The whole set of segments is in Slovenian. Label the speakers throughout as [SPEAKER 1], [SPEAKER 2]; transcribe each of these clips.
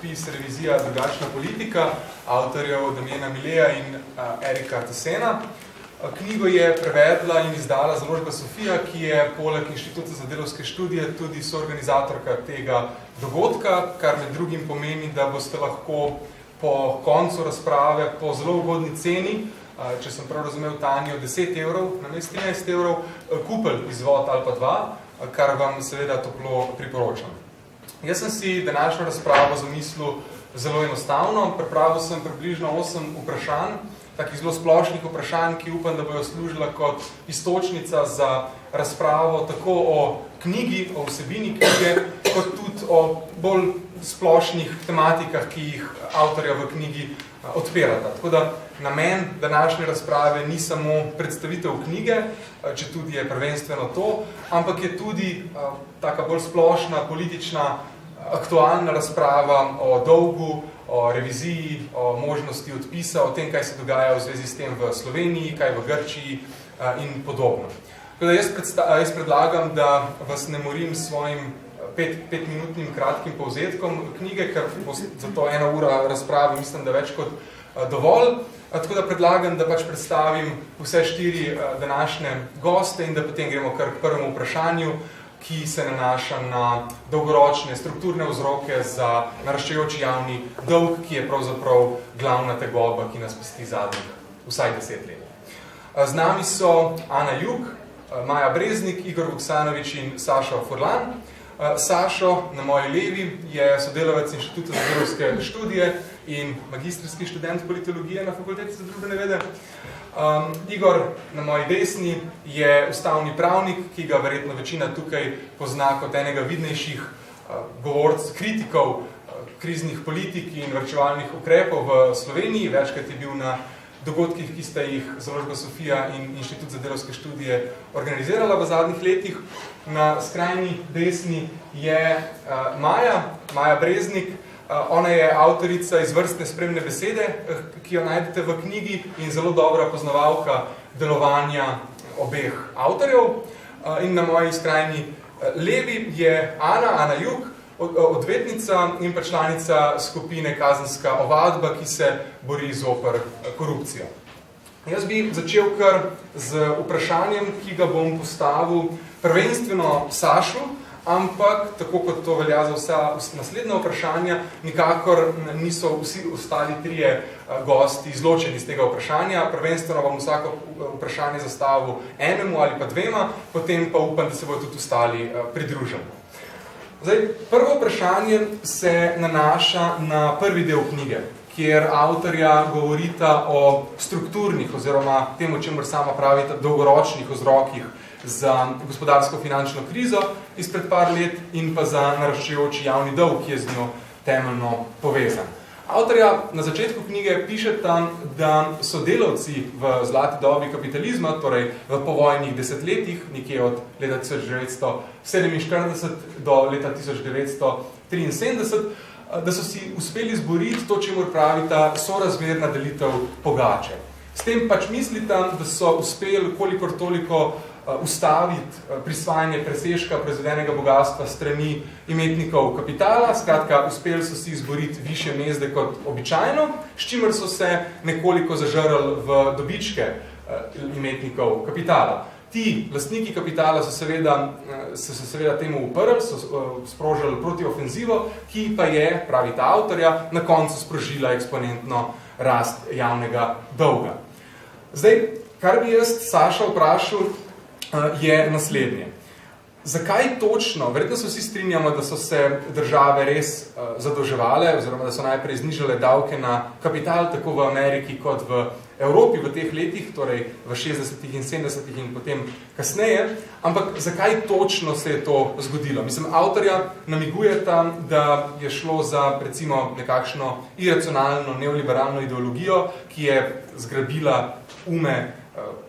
[SPEAKER 1] časopis Revizija drugačna politika, avtorjev Damjena Mileja in Erika Tesena. Knjigo je prevedla in izdala založba Sofija, ki je poleg Inštituta za delavske študije tudi soorganizatorka tega dogodka, kar med drugim pomeni, da boste lahko po koncu razprave po zelo ugodni ceni, če sem prav razumel Tanjo, 10 evrov, namesto 13 evrov, kupili izvod ali pa 2, kar vam seveda toplo priporočam. Jaz sem si današnjo razpravo zamislil zelo enostavno. Pripravil sem približno 8 vprašanj, takih zelo splošnih vprašanj, ki upam, da bojo služila kot istočnica za razpravo tako o knjigi, o vsebini knjige, kot tudi o bolj splošnih tematikah, ki jih avtorja v knjigi odpirata. Tako da namen današnje razprave ni samo predstavitev knjige, če tudi je prvenstveno to, ampak je tudi taka bolj splošna politična aktualna razprava o dolgu, o reviziji, o možnosti odpisa, o tem, kaj se dogaja v zvezi s tem v Sloveniji, kaj v Grčiji in podobno. Tako da jaz predlagam, da vas ne morim s svojim 5-minutnim kratkim povzetkom knjige, ker bo za to 1 ura razprave, mislim, da več kot dovolj. Tako da predlagam, da pač predstavim vse 4 današnje goste in da potem gremo kar k prvemu vprašanju, ki se nanaša na dolgoročne strukturne vzroke za naraščajoči javni dolg, ki je pravzaprav glavna tegoba, ki nas pesti zadnjih vsaj 10 let. Z nami so Ana Jug, Maja Breznik, Igor Vuksanovič in Sašo Furlan. Sašo, na moji levi, je sodelavec Inštituta za delavske študije in magistrski študent politologije na Fakulteti za družbene vede. Igor, na moji desni, je ustavni pravnik, ki ga verjetno večina tukaj pozna kot enega vidnejših kritikov kriznih politik in varčevalnih ukrepov v Sloveniji. Večkrat je bil na dogodkih, ki sta jih založba Sofija in Inštitut za delavske študije organizirala v zadnjih letih. Na skrajni desni je Maja Breznik. Ona je avtorica izvrstne spremne besede, ki jo najdete v knjigi in zelo dobra poznavalka delovanja obeh avtorjev. In na moji skrajni levi je Ana Jug, odvetnica in pa članica skupine Kazenska ovadba, ki se bori zoper korupcijo. Jaz bi začel kar z vprašanjem, ki ga bom postavil prvenstveno Sašu, ampak, tako kot to velja za vsa naslednja vprašanja, nikakor niso vsi ostali 3 gosti izločeni iz tega vprašanja. Prvenstveno bom vsako vprašanje zastavil enemu ali pa 2, potem pa upam, da se bodo tudi ostali pridružili. Zdaj, prvo vprašanje se nanaša na prvi del knjige, kjer avtorja govorita o strukturnih oziroma temu, čemur sama pravita, dolgoročnih vzrokih za gospodarsko-finančno krizo izpred par let in pa za naraščajoči javni dolg, ki je z njo temeljno povezan. Avtorja na začetku knjige pišeta, da so delavci v zlati dobi kapitalizma, torej v povojnih desetletjih, nekje od leta 1947 do leta 1973, da so si uspeli zboriti to, čemur pravita sorazmerna delitev pogače. S tem pač mislita, da so uspeli kolikor toliko ustaviti prisvajanje presežka proizvedenega bogatstva strani imetnikov kapitala. Skratka, uspeli so si izboriti višje mezde kot običajno, s čimer so se nekoliko zažrli v dobičke imetnikov kapitala. Ti lastniki kapitala so se seveda temu uprli, so sprožili protiofenzivo, ki pa je, pravi ta avtorja, na koncu sprožila eksponentno rast javnega dolga. Zdaj, kar bi jaz Saša vprašal, je naslednje. Zakaj točno, verjetno se vsi strinjamo, da so se države res zadolževale, oziroma da so najprej znižale davke na kapital, tako v Ameriki kot v Evropi v teh letih, torej v 60. in 70. in potem kasneje, ampak zakaj točno se je to zgodilo? Mislim, avtorja namigujeta, da je šlo za, recimo, nekakšno iracionalno neoliberalno ideologijo, ki je zgrabila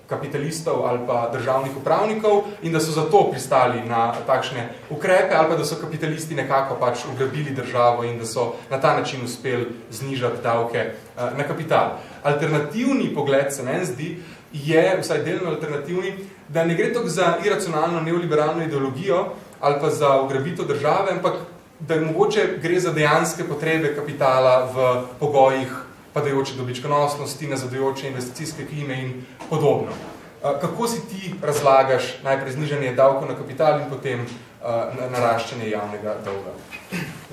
[SPEAKER 1] kapitalistov ali pa državnih upravnikov in da so zato pristali na takšne ukrepe ali pa da so kapitalisti nekako pač ugrabili državo in da so na ta način uspeli znižati davke na kapital. Alternativni pogled, se meni zdi, je, vsaj delno alternativni, da ne gre toliko za iracionalno neoliberalno ideologijo ali pa za ugrabitev države, ampak da mogoče gre za dejanske potrebe kapitala v pogojih padajoče dobičkonosnosti, nazadujoče investicijske klime in podobno. Kako si ti razlagaš najprej znižanje davkov na kapital in potem naraščanje javnega dolga?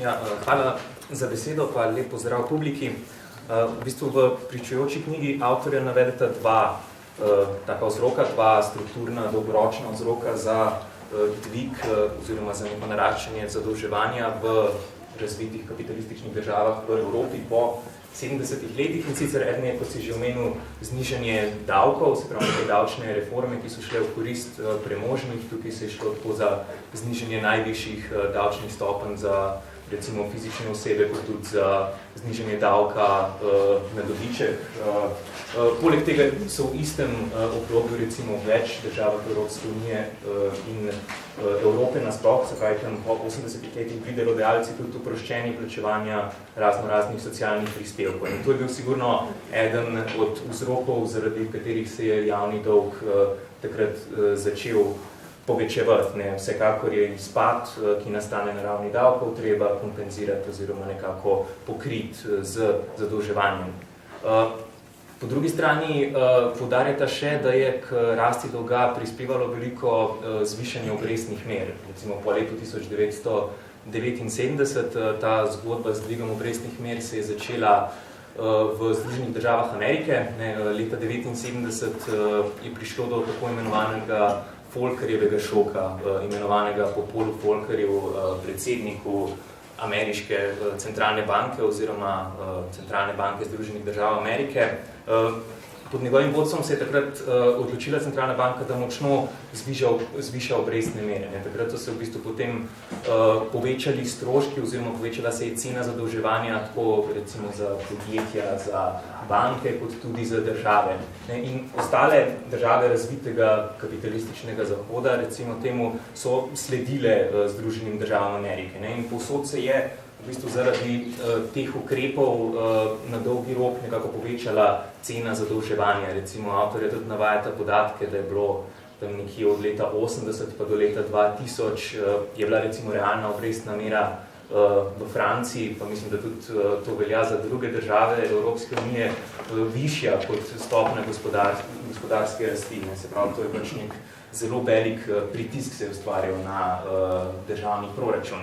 [SPEAKER 2] Ja, hvala za besedo, pa lep pozdrav publiki. V bistvu v pričujoči knjigi avtorja navedeta dva taka vzroka, dva strukturna, dolgoročna vzroka za dvig oziroma za neko naraščanje zadolževanja v razvitih kapitalističnih državah v Evropi po 70 letih, in sicer eden je, kot si že omenil, znižanje davkov, se pravi te davčne reforme, ki so šle v korist premožnih. Tukaj se je šlo tako za znižanje najvišjih davčnih stopenj za recimo fizične osebe, kot tudi za znižanje davka na dobiček. Poleg tega so v istem obdobju recimo več državah Evropske unije in Evrope nasploh, se pravi tam po 80 letih bili delodajalci tudi oproščeni plačevanja raznih socialnih prispevkov. In to je bil sigurno eden od vzrokov, zaradi katerih se je javni dolg takrat začel povečevati. Vsekakor je izpad, ki nastane na ravni davkov, treba kompenzirati oziroma nekako pokriti z zadolževanjem. Po drugi strani poudarjata še, da je k rasti dolga prispevalo veliko zvišanje obrestnih mer. Recimo po letu 1979 ta zgodba z dvigom obrestnih mer se je začela v Združenih državah Amerike. Leta 1979 je prišlo do tako imenovanega Volckerjevega šoka, imenovanega po Paulu Volckerju, predsedniku ameriške centralne banke oziroma centralne banke Združenih držav Amerike. Pod njegovim vodstvom se je takrat odločila centralna banka, da močno zviša obrestne mere. Takrat so se v bistvu potem povečali stroški oziroma povečala se je cena zadolževanja tako recimo za podjetja, za banke, kot tudi za države. In ostale države razvitega kapitalističnega zahoda, recimo temu, so sledile Združenim državam Amerike. In povsod se je v bistvu zaradi teh ukrepov na dolgi rok nekako povečala cena zadolževanja. Recimo avtorja tudi navajata podatke, da je bilo tam nekje od leta 80 pa do leta 2000 je bila recimo realna obrestna mera v Franciji, pa mislim, da tudi to velja za druge države Evropske unije, višja kot stopnja gospodarske rasti. Se pravi, to je pač nek zelo velik pritisk se je ustvarjal na državni proračun.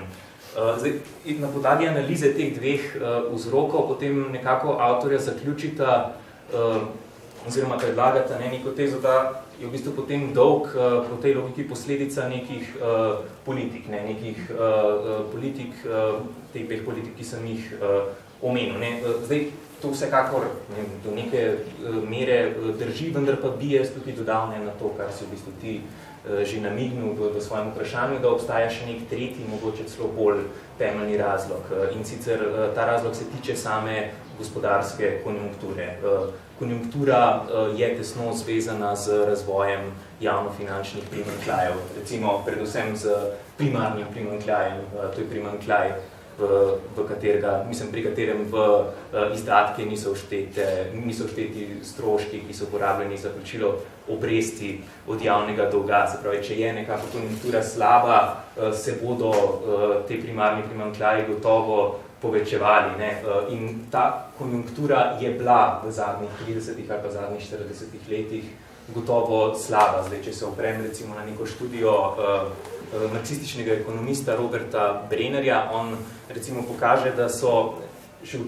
[SPEAKER 2] Zdaj, na podlagi analize teh dveh vzrokov potem nekako avtorja zaključita oziroma predlagata neko tezo, da je v bistvu potem dolg po tej logiki posledica nekih politik, nekih politik, teh dveh politik, ki sem jih omenil. Zdaj, to vsekakor do neke mere drži, vendar pa bi jaz tudi dodal na to, kar si v bistvu ti že namignil v svojem vprašanju, da obstaja še nek tretji, mogoče celo bolj temeljni razlog. In sicer ta razlog se tiče same gospodarske konjunkture. Konjunktura je tesno zvezana z razvojem javnofinančnih primanjkljajev, recimo predvsem z primarnim primanjkljajem, to je primanjkljaj, pri katerem v izdatke niso všteti stroški, ki so porabljeni za plačilo obresti od javnega dolga. Se pravi, če je nekako konjunktura slaba, se bodo te primarni primanjkljaji gotovo povečevali. In ta konjunktura je bila v zadnjih 30 ali pa zadnjih 40 letih gotovo slaba. Zdaj, če se oprem recimo na neko študijo marksističnega ekonomista Roberta Brennerja, on recimo pokaže, da so še od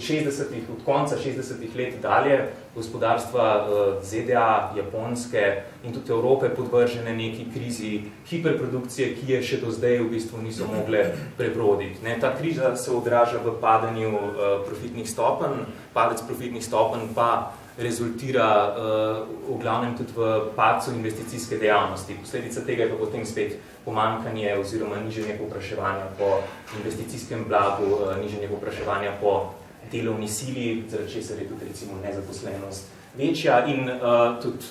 [SPEAKER 2] konca 60-ih let dalje gospodarstva ZDA, Japonske in tudi Evrope podvržene neki krizi hiperprodukcije, ki je še do zdaj v bistvu niso mogle prebroditi. Ta kriza se odraža v padanju profitnih stopenj, padec profitnih stopenj pa rezultira v glavnem tudi v padcu investicijske dejavnosti. Posledica tega je pa potem spet pomanjkanje oziroma nižanje povpraševanja po investicijskem blagu, nižanje povpraševanja po delovni sili, zaradi česar je tudi recimo nezaposlenost večja in tudi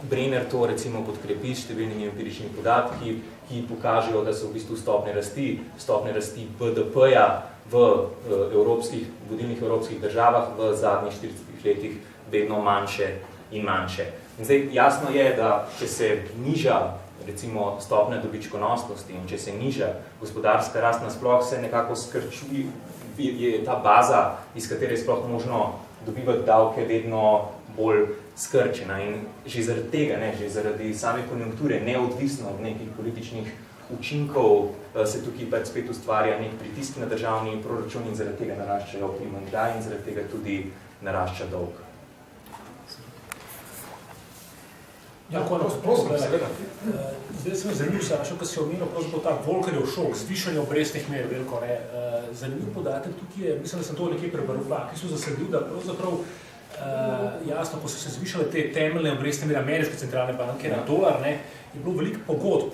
[SPEAKER 2] Brenner to recimo podkrepi s številnimi empiričnimi podatki, ki pokažejo, da so v bistvu stopnje rasti BDP-ja v vodilnih evropskih državah v zadnjih 40 letih vedno manjše in manjše. In zdaj jasno je, da če se niža recimo stopnja dobičkonosnosti in če se niža gospodarska rast nasploh, se nekako skrčuje, je ta baza, iz katere je sploh možno dobivati davke, vedno bolj skrčena. In že zaradi tega, že zaradi same konjunkture, neodvisno od nekih političnih učinkov, se tukaj pač spet ustvarja nek pritisk na državni proračun in zaradi tega naraščajo primanjkljaj in zaradi tega tudi narašča dolg.
[SPEAKER 3] Ja, zdaj sem zanimiv, Sašo, ko si omenil pravzaprav ta Volckerjev šok, zvišanje obrestnih mer, veliko, ne. Zanimiv podatek tukaj je, mislim, da sem to nekaj prebral, ki so zasledil, da pravzaprav jasno, ko so se zvišale te temeljne obrestne mere ameriške centralne banke na dolar, ne, je bilo veliko pogodb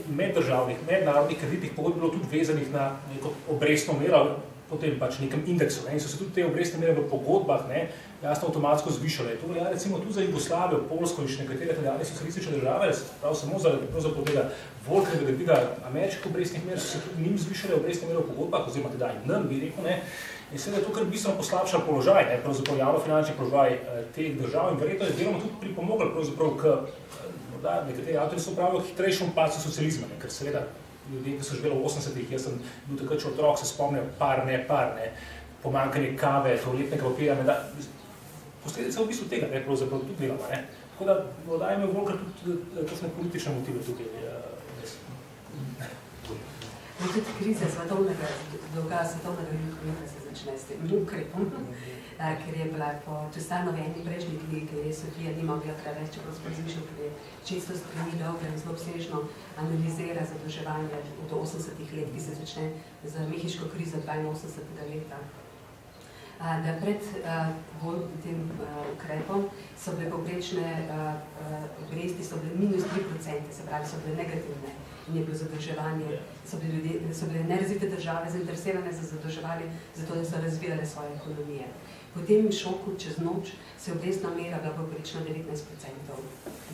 [SPEAKER 3] meddržavnih, mednarodnih kreditnih pogodb bilo tudi vezanih na neko obrestno mero, potem pač nekem indeksu, ne, in so se tudi te obrestne mere v pogodbah, ne, jasno avtomatsko zvišale. To velja recimo tudi za Jugoslavijo, Poljsko in še nekatere tedanje socialistične države, prav samo zaradi tega Volckerjevega dviga ameriških obrestnih mer, so se tudi njim zvišale obrestne mere v pogodbah, oziroma tedaj nam, bi rekel, ne, in seveda je to kar bistveno poslabšal položaj, ne, pravzaprav javnofinančni položaj teh držav in verjetno je deloma tudi pripomogel pravzaprav k, morda nekateri avtorji so pravijo, hitrejšemu padcu socializma, ne, ker seveda ljudje, ki so živeli v 80-ih, jaz sem bil takrat še otrok, se spomnil par, ne, pomanjkanje kave, toaletnega papirja, ne, da posledica v bistvu tega, ne, pravzaprav tudi delamo, ne. Tako da, morda ima Volcker tudi kakšne politične motive tukaj.
[SPEAKER 4] Tudi kriza svetovnega dolga, svetovnega ljuka se začne s tem ukrepom, ker je bila po Čestanovi eni prejšnji knjigi, ker je Sofija ni mogla preveč, čeprav smo razmišljali, ker je 600 strani dolga in zelo obsežno analizira zadolževanje od 80-ih let, ki se začne z mehiško krizo 82. leta. Da pred tem ukrepom so bile povprečne obresti, so bile minus 3%, se pravi, so bile negativne in je bilo zadolževanje, so bile nerazvite države zainteresirane za zadolževanje, zato da so razvijale svoje ekonomije. Po tem šoku čez noč se obrestna mera bila povprečno 19%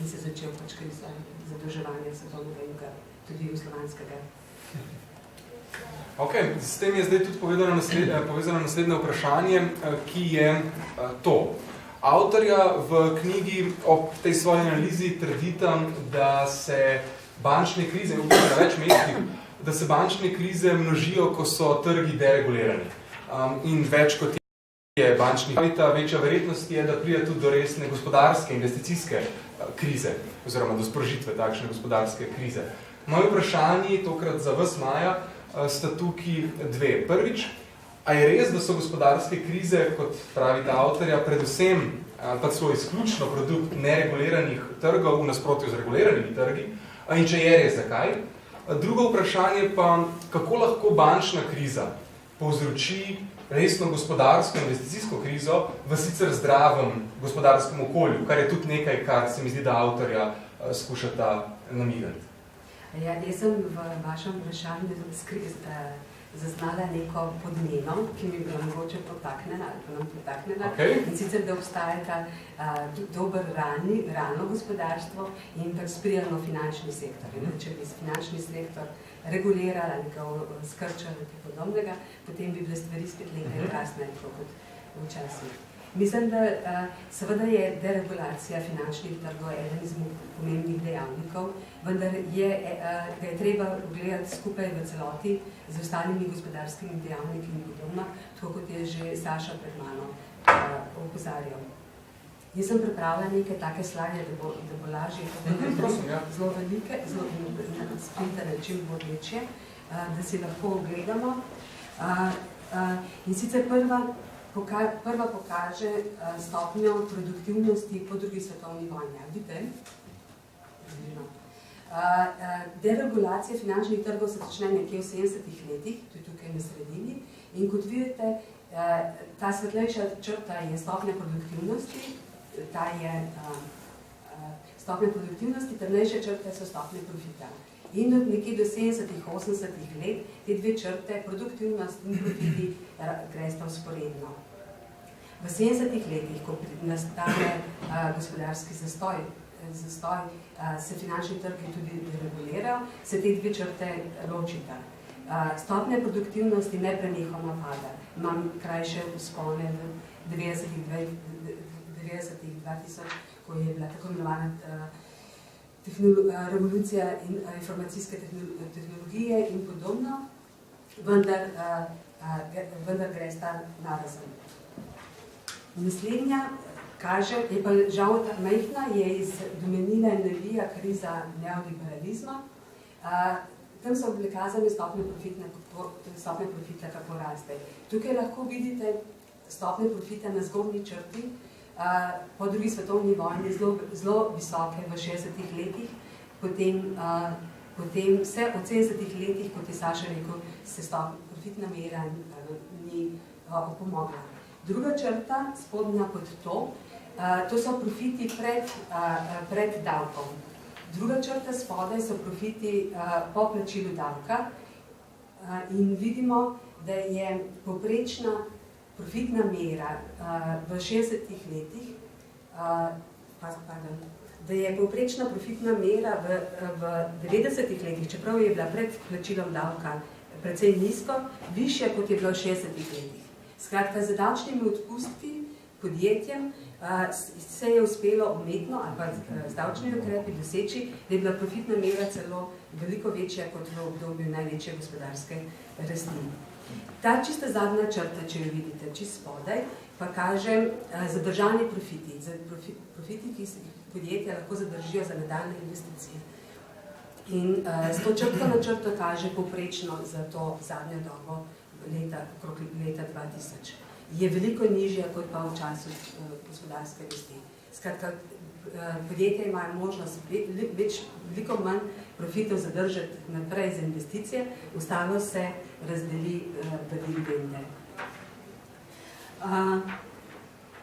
[SPEAKER 4] in se začel pač kriza zadolževanja svetovnega juga, tudi jugoslovanskega.
[SPEAKER 1] Ok, s tem je zdaj tudi povezano naslednje vprašanje, ki je to. Avtorja v knjigi ob tej svoji analizi trdita, da se bančne krize, na več mestih, da se bančne krize množijo, ko so trgi deregulirani. In več kot je bančnih kreditov, večja verjetnost je, da pride tudi do resne gospodarske, investicijske krize, oziroma do sprožitve takšne gospodarske krize. Moje vprašanje, tokrat za vas, Maja, sta tukaj dve. Prvič, a je res, da so gospodarske krize, kot pravita avtorja, predvsem pa celo izključno produkt nereguliranih trgov v nasprotju z reguliranimi trgi, in če je res, zakaj? Drugo vprašanje pa, kako lahko bančna kriza povzroči resno gospodarsko investicijsko krizo v sicer zdravem gospodarskem okolju, kar je tudi nekaj, kar se mi zdi, da avtorja skušata namigati.
[SPEAKER 4] Ja, jaz sem v vašem vprašanju zaznala neko podmeno, ki mi bila mogoče potaknjena, okay. In sicer, da obstajata dober realno gospodarstvo in pa sprijano finančni sektor. Če bi finančni sektor regulirala, nekaj skrčala, nekaj podobnega, potem bi bile stvari spet nekaj kasneje, kot včasih. Mislim, da seveda je deregulacija finančnih trgov eden izmed pomembnih dejavnikov, vendar ga je treba gledati skupaj v celoti z ostalimi gospodarskimi dejavniki in podobno, tako kot je že Saša pred mano opozarjal. Jaz sem pripravila neke take slide, da bo lažje, zelo velike, zelo sprintane, čim bo večje, da si lahko ogledamo. In sicer prva pokaže stopnjo produktivnosti po drugi svetovni vojni. Vidite? Deregulacija finančnih trgov se začne nekje v 70-ih letih, tudi tukaj na sredini. In kot vidite, ta svetlejša črta je stopnja produktivnosti, temnejše črte so stopnje profita. In nekje do 70-ih, 80-ih let te dve črte, produktivnost in profiti, gresta vzporedno. V 70-ih letih, ko nastane gospodarski zastoj, se finančni trgi tudi regulirajo, se te dve črte ločita. Stopnja produktivnosti neprenehoma pada. Imam krajše vzpone v 90-ih 2000, ko je bila tako imenovana revolucija in informacijske tehnologije in podobno, vendar gre sta narazen. Naslednja kaže, je pa žal ta majhna, je iz domenine energija kriza neoliberalizma. Tam so prikazane stopnje profita, kako raste. Tukaj lahko vidite stopnje profita na zgornji črti, po drugi svetovni vojni zelo visoke v 60-ih letih, potem vse od 70-ih letih, kot je Saša rekel, se profitna mera ni opomogla. Druga črta, spodnja pod to so profiti pred davkom. Druga črta spodaj so profiti po plačilu davka in vidimo, da je povprečna profitna mera v 60-ih letih, da je povprečna profitna mera v 90-ih letih, čeprav je bila pred plačilom davka precej nizko, višja kot je bila v 60-ih letih. Skratka, z davčnimi odpustki podjetjem se je uspelo umetno ali pa z davčnimi ukrepi doseči, da je bila profitna mera celo veliko večja kot v obdobju največje gospodarske rasti. Ta čista zadnja črta, če jo vidite čist spodaj, pa kaže zadržani profiti. Profiti, ki se podjetja lahko zadržijo za nadaljne investicije. In s to črto na črto kaže povprečno za to zadnjo dobo okrog leta 2000. Je veliko nižja kot pa v času gospodarske rasti. Skratka, podjetja imajo možnost veliko manj profitov zadržati naprej za investicije, ostalo se razdeli v dividende.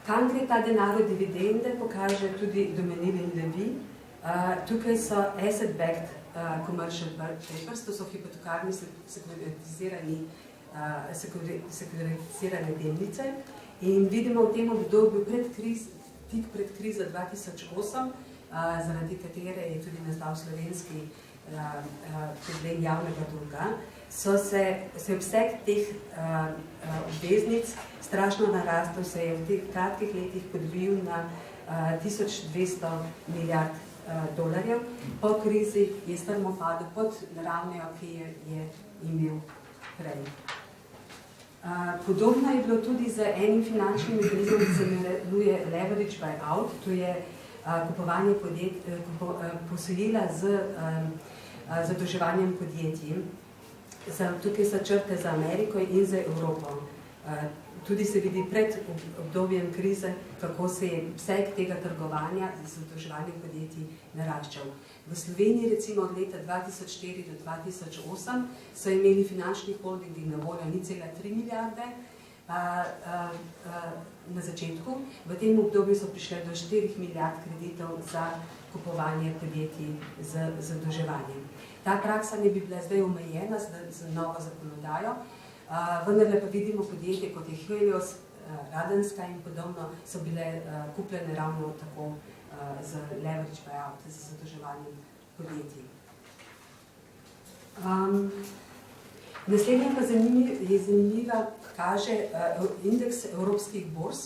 [SPEAKER 4] Kam gre ta denar od dividende, pokaže tudi Domenil in Levy. Tukaj so asset-backed commercial papers, to so hipotekarni sekuritizirane delnice in vidimo v tem obdobju tik pred krizo 2008, zaradi katere je tudi nastal slovenski problem javnega dolga, se obseg teh obveznic strašno narastel, se je v teh kratkih letih podvojil na 1200 milijard dolarjev. Po krizi je strmo padel pod ravnijo, ki je imel prej. Podobno je bilo tudi z enim finančnim mehanizmom, ki se imenuje leverage buyout, to je kupovanje posojila z zadolževanjem podjetij. Tukaj so črte za Ameriko in za Evropo. Tudi se vidi pred obdobjem krize, kako se je obseg tega trgovanja z zadolževanjem podjetij naraščal. V Sloveniji recimo od leta 2004 do 2008 so imeli finančni holdingi na voljo 0,3 milijarde na začetku. V tem obdobju so prišle do 4 milijard kreditov za kupovanje podjetij z zadolževanjem. Ta praksa ne bi bila zdaj omejena z novo zakonodajo, vendar pa vidimo podjetje, kot je Helios, Radenska in podobno, so bile kupljene ravno tako z leverage buyout, z zadolževanjem podjetij. Naslednja pa je zanimiva, kaže indeks evropskih borz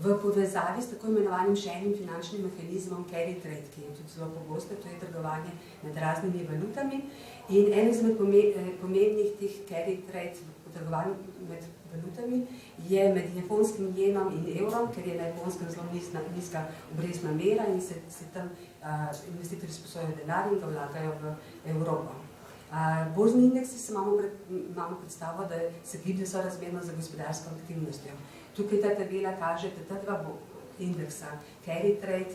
[SPEAKER 4] v povezavi s tako imenovanim še enim finančnim mehanizmom carry trade, ki je tudi zelo pogosto, to je trgovanje med raznimi valutami. In en izmed pomembnih teh carry trade trgovanj med valutami je med japonskim jenom in evrom, ker je na japonskem zelo nizka obrestna mera in se tam investitorji sposojajo denar in ga vlagajo v Evropo. Borzni indeksi imamo predstavo, da se giblje sorazmerno za gospodarsko aktivnostjo. Tukaj ta tabela kaže, da ta dva indeksa, carry trade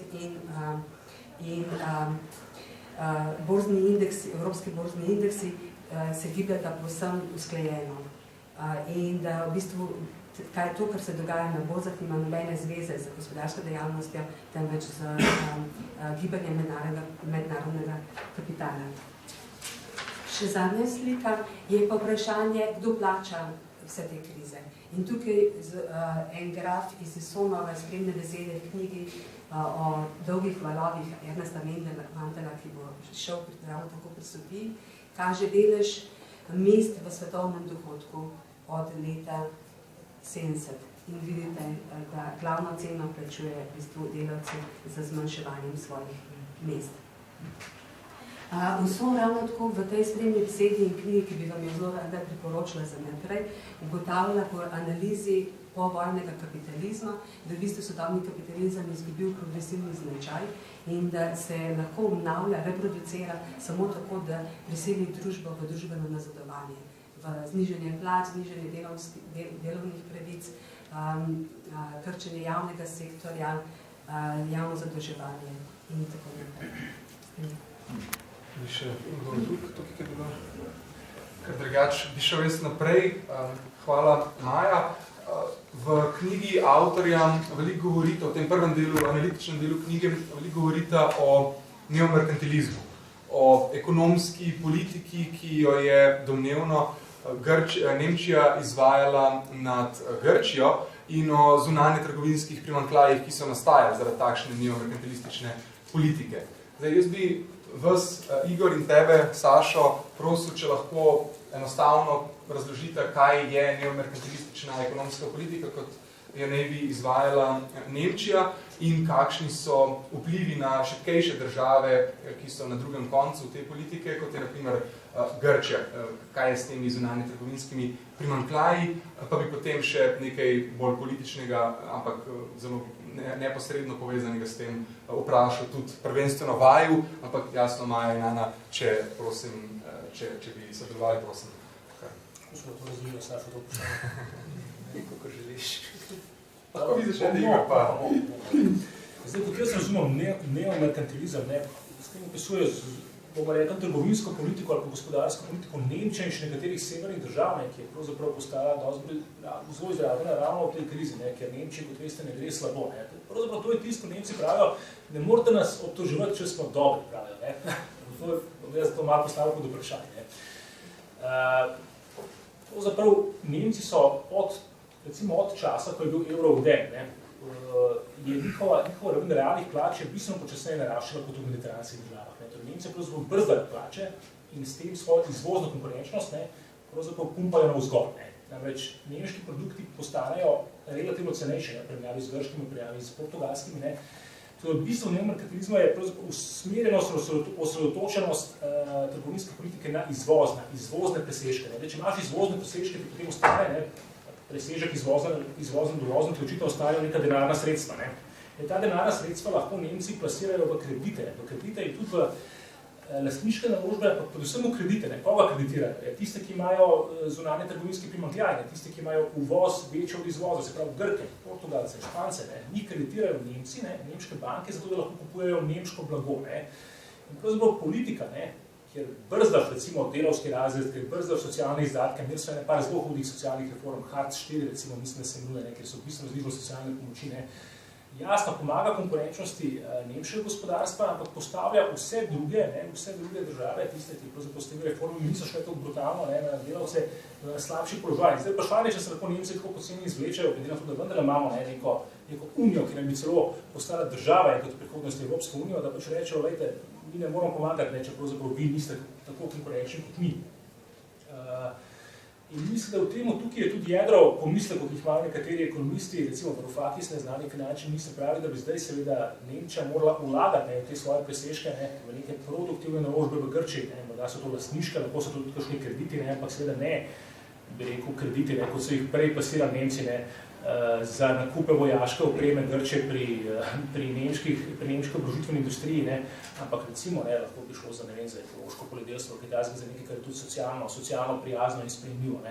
[SPEAKER 4] in borzni indeksi, evropski borzni indeksi se gibljata povsem usklajeno. In da v bistvu to, kar se dogaja na borzah, nima nobene zveze z gospodarsko dejavnostjo, temveč z gibanjem mednarodnega kapitala. Še zadnja slika je pa vprašanje, kdo plača vse te krize. In tukaj en graf iz Isonove spremne besede v knjigi o dolgih valovih Ernesta Mandela, ki bo šel ravno tako pri Sofiji, kaže delež mest v svetovnem dohodku od leta 70. In vidite, da glavno ceno plačuje v bistvu delavci za zmanjševanjem svojih mest. Vso ravno tako v tej spremni besedi in knjigi, ki bi vam jo zelo rada priporočila za naprej, ugotavlja po analizi povojnega kapitalizma, da v bistvu sodobni kapitalizem izgubil progresivni značaj in da se lahko obnavlja, reproducira samo tako, da prisili družbo v družbeno nazadovanje, v znižanje plač, znižanje delovnih pravic, krčenje javnega sektorja, javno zadolževanje in tako naprej.
[SPEAKER 1] Bi še tukaj, kaj bilo? Ker drugač bi šel jaz naprej. Hvala, Maja. V knjigi avtorja veliko govorite, v tem prvem delu, analitičnem delu knjige, veliko govorite o neomerkantilizmu, o ekonomski politiki, ki jo je domnevno Nemčija izvajala nad Grčijo in o zunanje trgovinskih primanjkljajih, ki so nastajali zaradi takšne neomerkantilistične politike. Zdaj, jaz bi vas, Igor, in tebe, Sašo, prosil, če lahko enostavno razložite, kaj je neomerkantilistična ekonomska politika, kot jo naj bi izvajala Nemčija in kakšni so vplivi na šibkejše države, ki so na drugem koncu te politike, kot je na primer Grčija, kaj je s temi zunanje trgovinskimi primanjkljaji, pa bi potem še nekaj bolj političnega, ampak zelo neposredno povezanega s tem vprašal tudi prvenstveno vaju, ampak jasno Maja in Ana, če prosim, če bi sodelovali, prosim.
[SPEAKER 3] Kako smo to razvijali, Saša, to vprašanje?
[SPEAKER 2] Kako želiš.
[SPEAKER 1] Lahko vi začeti, Igor, pa.
[SPEAKER 3] Zdaj, kot jaz razumem neomerkantilizem, s tem opisuje bomo rekli trgovinsko politiko ali gospodarsko politiko Nemčije in še nekaterih severnih držav, ki je pravzaprav postala zelo izravnena ravno v tej krizi, ker Nemčiji, kot veste, ne gre slabo. Pravzaprav to je tisto, ko Nemci pravijo, ne morate nas obtoževati, če smo dobri, pravijo. Jaz to malo postavil pod vprašanje. Pravzaprav Nemci so od časa, ko je bil evro uveden, je njihova raven realnih plač bistveno počasneje naraščala kot v mediteranskih državah. Nemci pravzaprav brzdali plače in s tem svojo izvozno konkurenčnost pravzaprav pumpajo navzgor. Namreč nemški produkti postanejo relativno cenejši, primerjavi z grškimi, primerjavi z portugalskimi. Bistvo neomerkantilizma je pravzaprav usmerjenost, osredotočenost trgovinske politike na izvozne presežke. Če imaš izvozne presežke, ki potem ostane, presežek izvozno dovozno, ki očitno ostanejo neka denarna sredstva. Ta denarna sredstva lahko Nemci plasirajo v kredite. V kredite in tudi v lastniške naložbe, pa predvsem v kredite. Koga kreditirajo? Tiste, ki imajo zunanje trgovinske primanjkljaje, tiste, ki imajo uvoz večji od izvoza, se pravi Grke, Portugalce, Špance. Njih kreditirajo Nemci, nemške banke, zato da lahko kupujejo nemško blago. In pravzaprav politika, kjer brzdaš recimo delavski razred, kjer brzdaš socialne izdatke, imeli so par zelo hudih socialnih reform, Hartz 4, recimo, mislim, da se imenuje, kjer so bistveno znižali socialne pomoči, jasno pomaga konkurenčnosti nemškega gospodarstva, ampak postavlja vse druge države, tiste, ki pravzaprav s temi reformami niso šle tako brutalno, na delavce na slabši položaj. Zdaj vprašanje, če se lahko Nemci tako poceni izvlečejo, glede na to, da vendarle imamo neko unijo, ki nam bi celo postala država kot prihodnosti Evropske unijo, da pač rečejo, lejte, mi ne moramo pomagati, če pravzaprav vi niste tako konkurenčni kot mi. In mislim, da v tem tukaj je tudi jedro pomislekov, ki jih imajo nekateri ekonomisti, recimo Varoufakis, neznani finančni minister, pravi, da bi zdaj seveda Nemčija morala vlagati v te svoje presežke, v neke produktivne naložbe v Grčiji, morda so to lastniške, lahko so tudi kakšni krediti, ampak seveda ne, bi rekel, krediti, kot so jih prej pasirali Nemci, za nakupe vojaške opreme Grčije pri nemški oborožitveni industriji, ampak recimo lahko bi šlo za ekološko poljedelstvo, za nekaj, kar je tudi socialno prijazno in sprejemljivo.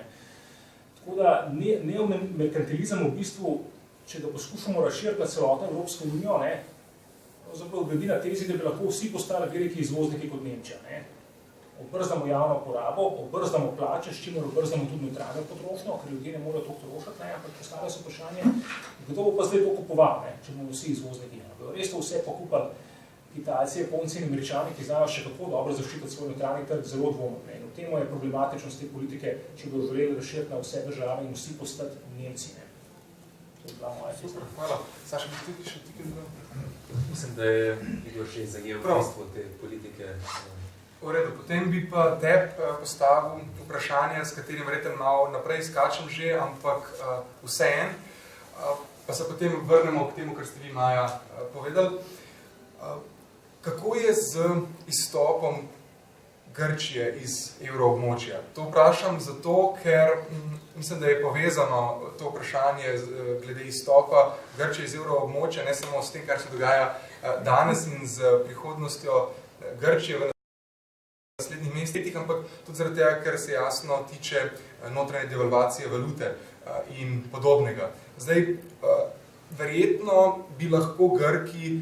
[SPEAKER 3] Tako da neomerkantilizem v bistvu, če ga poskušamo razširiti na celotno Evropsko unijo, pravzaprav glede na tezi, da bi lahko vsi postali veliki izvozniki kot Nemčija. Obrzdamo javno porabo, obrzdamo plače, s čimer obrzdamo tudi neutralno potrošnjo, ker ljudje ne morajo toliko trošiti, ampak postavlja se vprašanje, kdo bo pa zdaj to kupoval, če bomo vsi izvozniki. Res to vse pokupali Kitajci, Japonci in Američani, ki znajo še kako dobro zaščititi svoj neutralni trg, zelo dvomno. In v tem je problematičnost te politike, če bodo želeli razširiti na vse države in vsi postati Nemci. To je bila moja sestra.
[SPEAKER 1] Hvala. Saša, bi ti še tukaj?
[SPEAKER 2] Mislim, da je Igor že zagel bistvo te politike.
[SPEAKER 1] V redu, potem bi pa teb postavil vprašanje, s katerim verjetno malo naprej skačem že, ampak vseeno, pa se potem vrnemo k temu, kar ste vi, Maja, povedali. Kako je z izstopom Grčije iz evroobmočja? To vprašam zato, ker mislim, da je povezano to vprašanje glede izstopa Grčije iz evroobmočja, ne samo s tem, kar se dogaja danes in z prihodnostjo Grčije v naslednjih mesecih, ampak tudi zaradi tega, ker se jasno tiče notranje devalvacije valute in podobnega. Zdaj, verjetno bi lahko Grki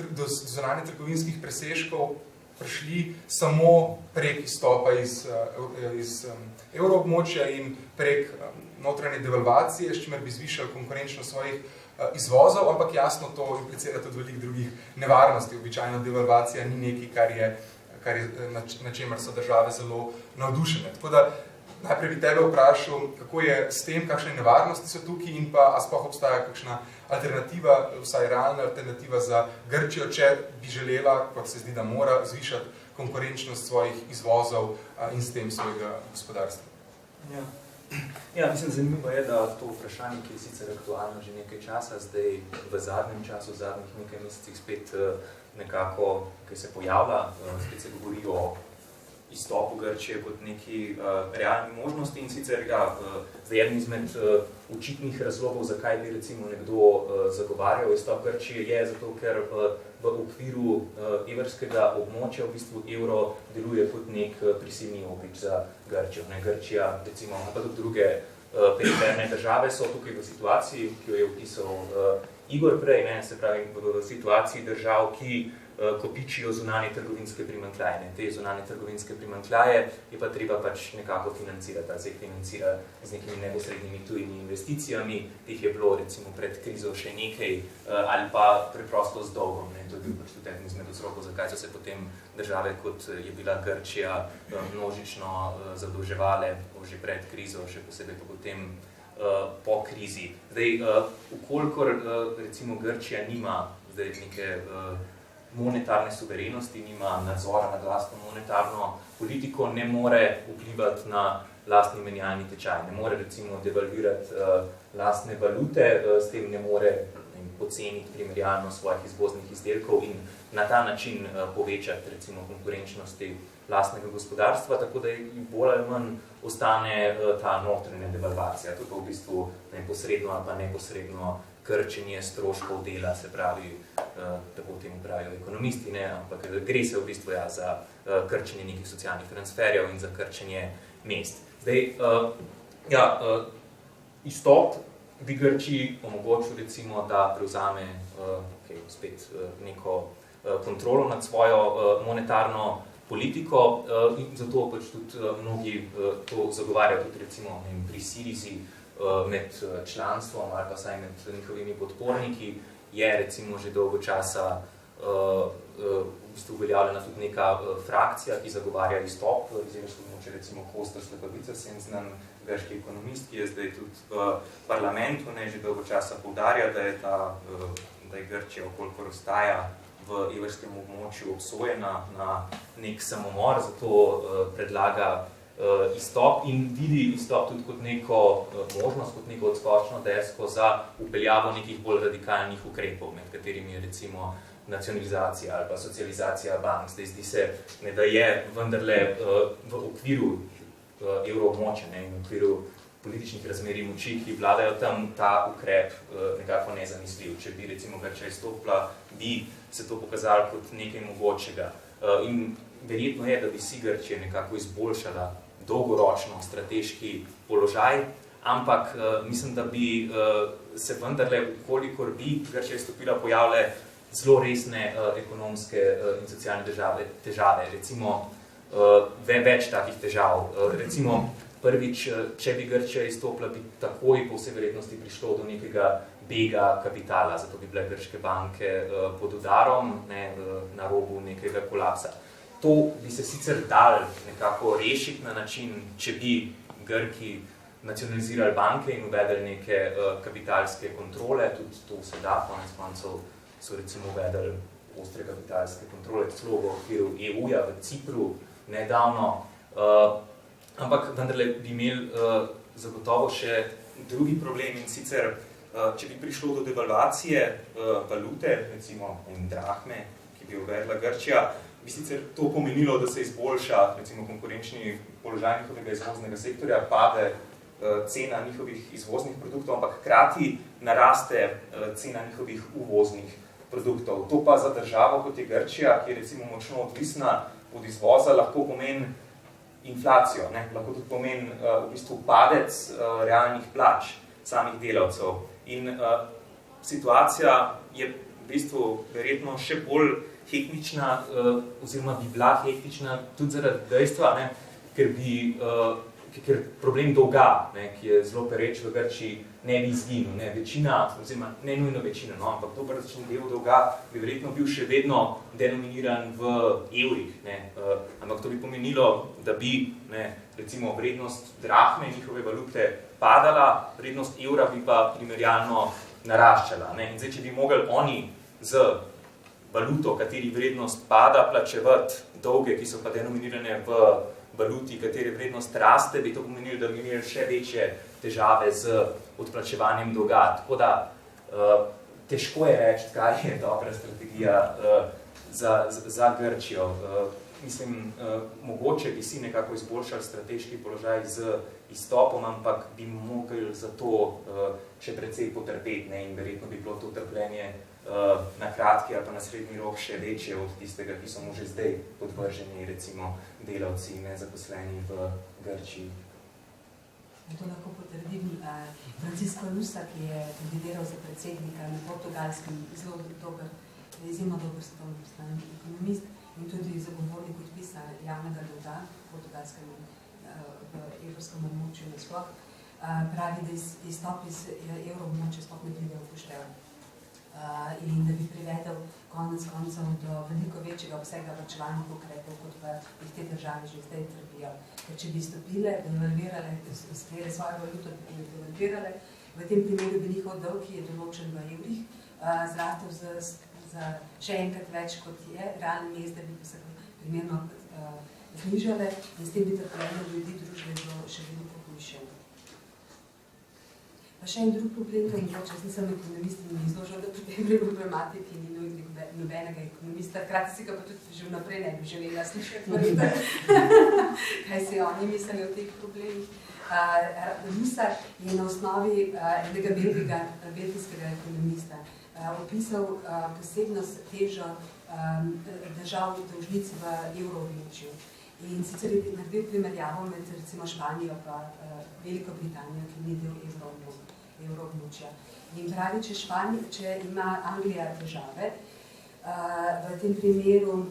[SPEAKER 1] do zunanje trgovinskih presežkov prišli samo prek izstopa iz evroobmočja in prek notranje devalvacije, s čimer bi zvišali konkurenčnost svojih izvozov, ampak jasno to implicira tudi veliko drugih nevarnosti. Običajno devalvacija ni nekaj, na čemer so države zelo navdušene. Tako da najprej bi tebe vprašal, kako je s tem, kakšne nevarnosti so tukaj in pa a sploh obstaja kakšna alternativa, vsaj realna alternativa za Grčijo, če bi želela, kot se zdi, da mora, zvišati konkurenčnost svojih izvozov in s tem svojega gospodarstva.
[SPEAKER 2] Ja, mislim, zanimivo je, da to vprašanje, ki je sicer aktualno že nekaj časa, zdaj v zadnjem času, v zadnjih nekaj mesecih spet nekako, ki se pojavlja, spet se govori o izstopu Grčije kot neki realni možnosti in sicer zdaj eden izmed očitnih razlogov, zakaj bi recimo nekdo zagovarjal izstop Grčije, je zato, ker v okviru evrskega območja v bistvu evro deluje kot nek prisilni opič za Grčijo. Grčija, recimo, pa tudi druge periferne države so tukaj v situaciji, ki jo je opisal Igor prej, se pravi v situaciji držav, ki kopičijo zunanje trgovinske primanjkljaje. Te zunanje trgovinske primanjkljaje je pa treba pač nekako financirati, ali se financira z nekimi neposrednimi tujimi investicijami, teh je bilo recimo pred krizo še nekaj, ali pa preprosto z dolgom. To je bil pač tudi eden izmed vzrokov, zakaj so se potem države, kot je bila Grčija, množično zadolževale že pred krizo, še posebej pa potem po krizi. Zdaj, ukolikor recimo Grčija nima zdaj neke monetarne suverenosti, nima nadzora nad lastno monetarno politiko, ne more vplivati na lastni menjalni tečaj, ne more recimo devalvirati lastne valute, s tem ne more poceniti primerjalno svojih izvoznih izdelkov in na ta način povečati recimo konkurenčnosti lastnega gospodarstva, tako da bolj ali manj ostane ta notranja devalvacija. To je v bistvu neposredno ali pa neposredno krčenje stroškov dela, se pravi, tako temu pravijo ekonomisti, ampak gre se v bistvu za krčenje nekih socialnih transferjev in za krčenje mest. Zdaj, izstop bi Grčiji omogočil recimo, da prevzame spet neko kontrolo nad svojo monetarno politiko in zato pač tudi mnogi to zagovarjajo tudi recimo pri Sirizi med članstvom ali pa saj med njihovimi podporniki je recimo že dolgo časa v bistvu uveljavljena tudi neka frakcija, ki zagovarja izstop iz evrskega območja, recimo Kostas Lepavicas, en znan grški ekonomist, ki je zdaj tudi v parlamentu, že dolgo časa poudarja, da je Grčija, okolikor ostaja v evrskem območju obsojena na nek samomor, zato predlaga izstop in vidi izstop tudi kot neko možnost, kot neko odskočno desko za upeljavo nekih bolj radikalnih ukrepov, med katerimi je recimo nacionalizacija ali pa socializacija bank. Zdaj zdi se, da je vendarle v okviru evroobmočja in v okviru političnih razmerij moči, ki vladajo tam, ta ukrep nekako nezamisljiv. Če bi recimo Grčija izstopila, bi se to pokazalo kot nekaj mogočega. In verjetno je, da bi si Grčija nekako izboljšala dolgoročno strateški položaj, ampak mislim, da bi se vendarle, kolikor bi Grčija izstopila, pojavile zelo resne ekonomske in socialne težave. Recimo, več takih težav. Recimo, prvič, če bi Grčija izstopila, bi takoj po vsej verjetnosti prišlo do nekega bega kapitala, zato bi bile grške banke pod udarom, na robu nekega kolapsa. To bi se sicer dal nekako rešiti na način, če bi Grki nacionalizirali banke in uvedli neke kapitalske kontrole, tudi to se da, konec koncev so recimo uvedli ostre kapitalske kontrole, celo v okviru EU-ja, v Cipru nedavno, ampak vendarle bi imeli zagotovo še drugi problem in sicer, če bi prišlo do devalvacije valute, recimo drahme, ki bi uvedla Grčija, bi sicer to pomenilo, da se izboljša recimo konkurenčni položaj njihovega izvoznega sektorja, pade cena njihovih izvoznih produktov, ampak hkrati naraste cena njihovih uvoznih produktov. To pa za državo, kot je Grčija, ki je recimo močno odvisna od izvoza, lahko pomeni inflacijo, ne? Lahko tudi pomeni v bistvu padec realnih plač samih delavcev. In situacija je v bistvu verjetno še bolj hektična, oziroma bi bila hektična tudi zaradi dejstva, ne? Ker problem dolga, ne? Ki je zelo pereč v Grčiji, ne bi izginil. Ne? Večina, oziroma ne nujno večina, no? Ampak dobrčni del dolga bi verjetno bil še vedno denominiran v evrih. Ne? Ampak to bi pomenilo, da bi recimo vrednost drahme njihove valute padala, vrednost evra bi pa primerjalno naraščala. Ne? In zdaj, če bi mogli oni z valuto, kateri vrednost pada, plačevati dolge, ki so pa denominirane v valuti, kateri vrednost raste, bi to pomenilo, da bi imeli še večje težave z odplačevanjem dolga. Tako da težko je reči, kaj je dobra strategija za Grčijo. Mislim, mogoče bi si nekako izboljšali strateški položaj z izstopom, ampak bi mogli za to še precej potrpeti, ne? In verjetno bi bilo to trpljenje na kratki ali pa na srednji rok še večje od tistega, ki so mu že zdaj podvrženi, recimo delavci, nezaposleni v Grčiji.
[SPEAKER 4] To lahko potrdim. Francisco Lusa, ki je kandidiral za predsednika na Portugalskem, zelo dober, izjemno dober svetovni ekonomist in tudi zagovornik odpisa javnega dolga v portugalskem v evropskem območju nasploh, pravi, da izstop iz evroobmočja sploh ne pride v upoštev. In da bi privedel konec koncev do veliko večjega obsega varčevalnih ukrepov, kot pa jih te države že zdaj trpijo. Ker če bi stopile, devalvirale, sprejele svojo valuto, bi devalvirale, v tem primeru bi njihov dolg, ki je določen v evrih, zrastel za še enkrat več, kot je, realne mezde bi se primerno znižale in s tem bi trpljenje ljudi družbe bilo še veliko hujše. Pa še en drug problem, da mogoče, jaz nisem ekonomist in mi izložil, da pri tej problematiki ni nobenega ekonomista, hkrati si ga pa tudi že vnaprej ne bi želela slišati, kaj se oni mislili o teh problemih. Lusa je na osnovi enega belgijskega ekonomista opisal posebnost težo držav dolžnic v evroobmočju. In sicer je naredil primerjavo med recimo Španijo pa Veliko Britanijo, ki ni del evroobmočja. In pravi, če ima Anglija težave, v tem primeru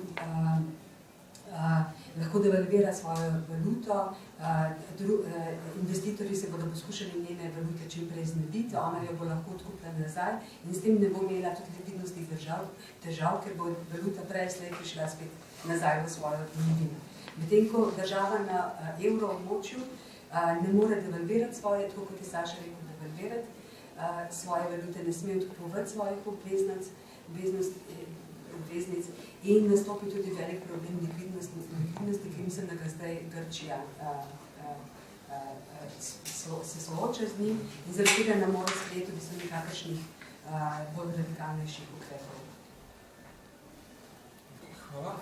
[SPEAKER 4] lahko devalvira svojo valuto, investitorji se bodo poskušali njene valute čim prej znebiti, ona jo bo lahko odkupila nazaj in s tem ne bo imela tudi likvidnostnih težav, ker bo valuta prej slej prišla spet nazaj v svojo domovino. Medtem ko država na evroobmočju ne more devalvirati svoje, tako kot je Saša rekel, devalvirati svoje valute, ne sme odkupovati svojih obveznic in nastopi tudi velik problem likvidnosti, ki mislim, da ga zdaj Grčija se sooča z njim in zaradi tega ne more sprejeti v bistvu nekakršnih bolj radikalnejših ukrepov.
[SPEAKER 1] Hvala.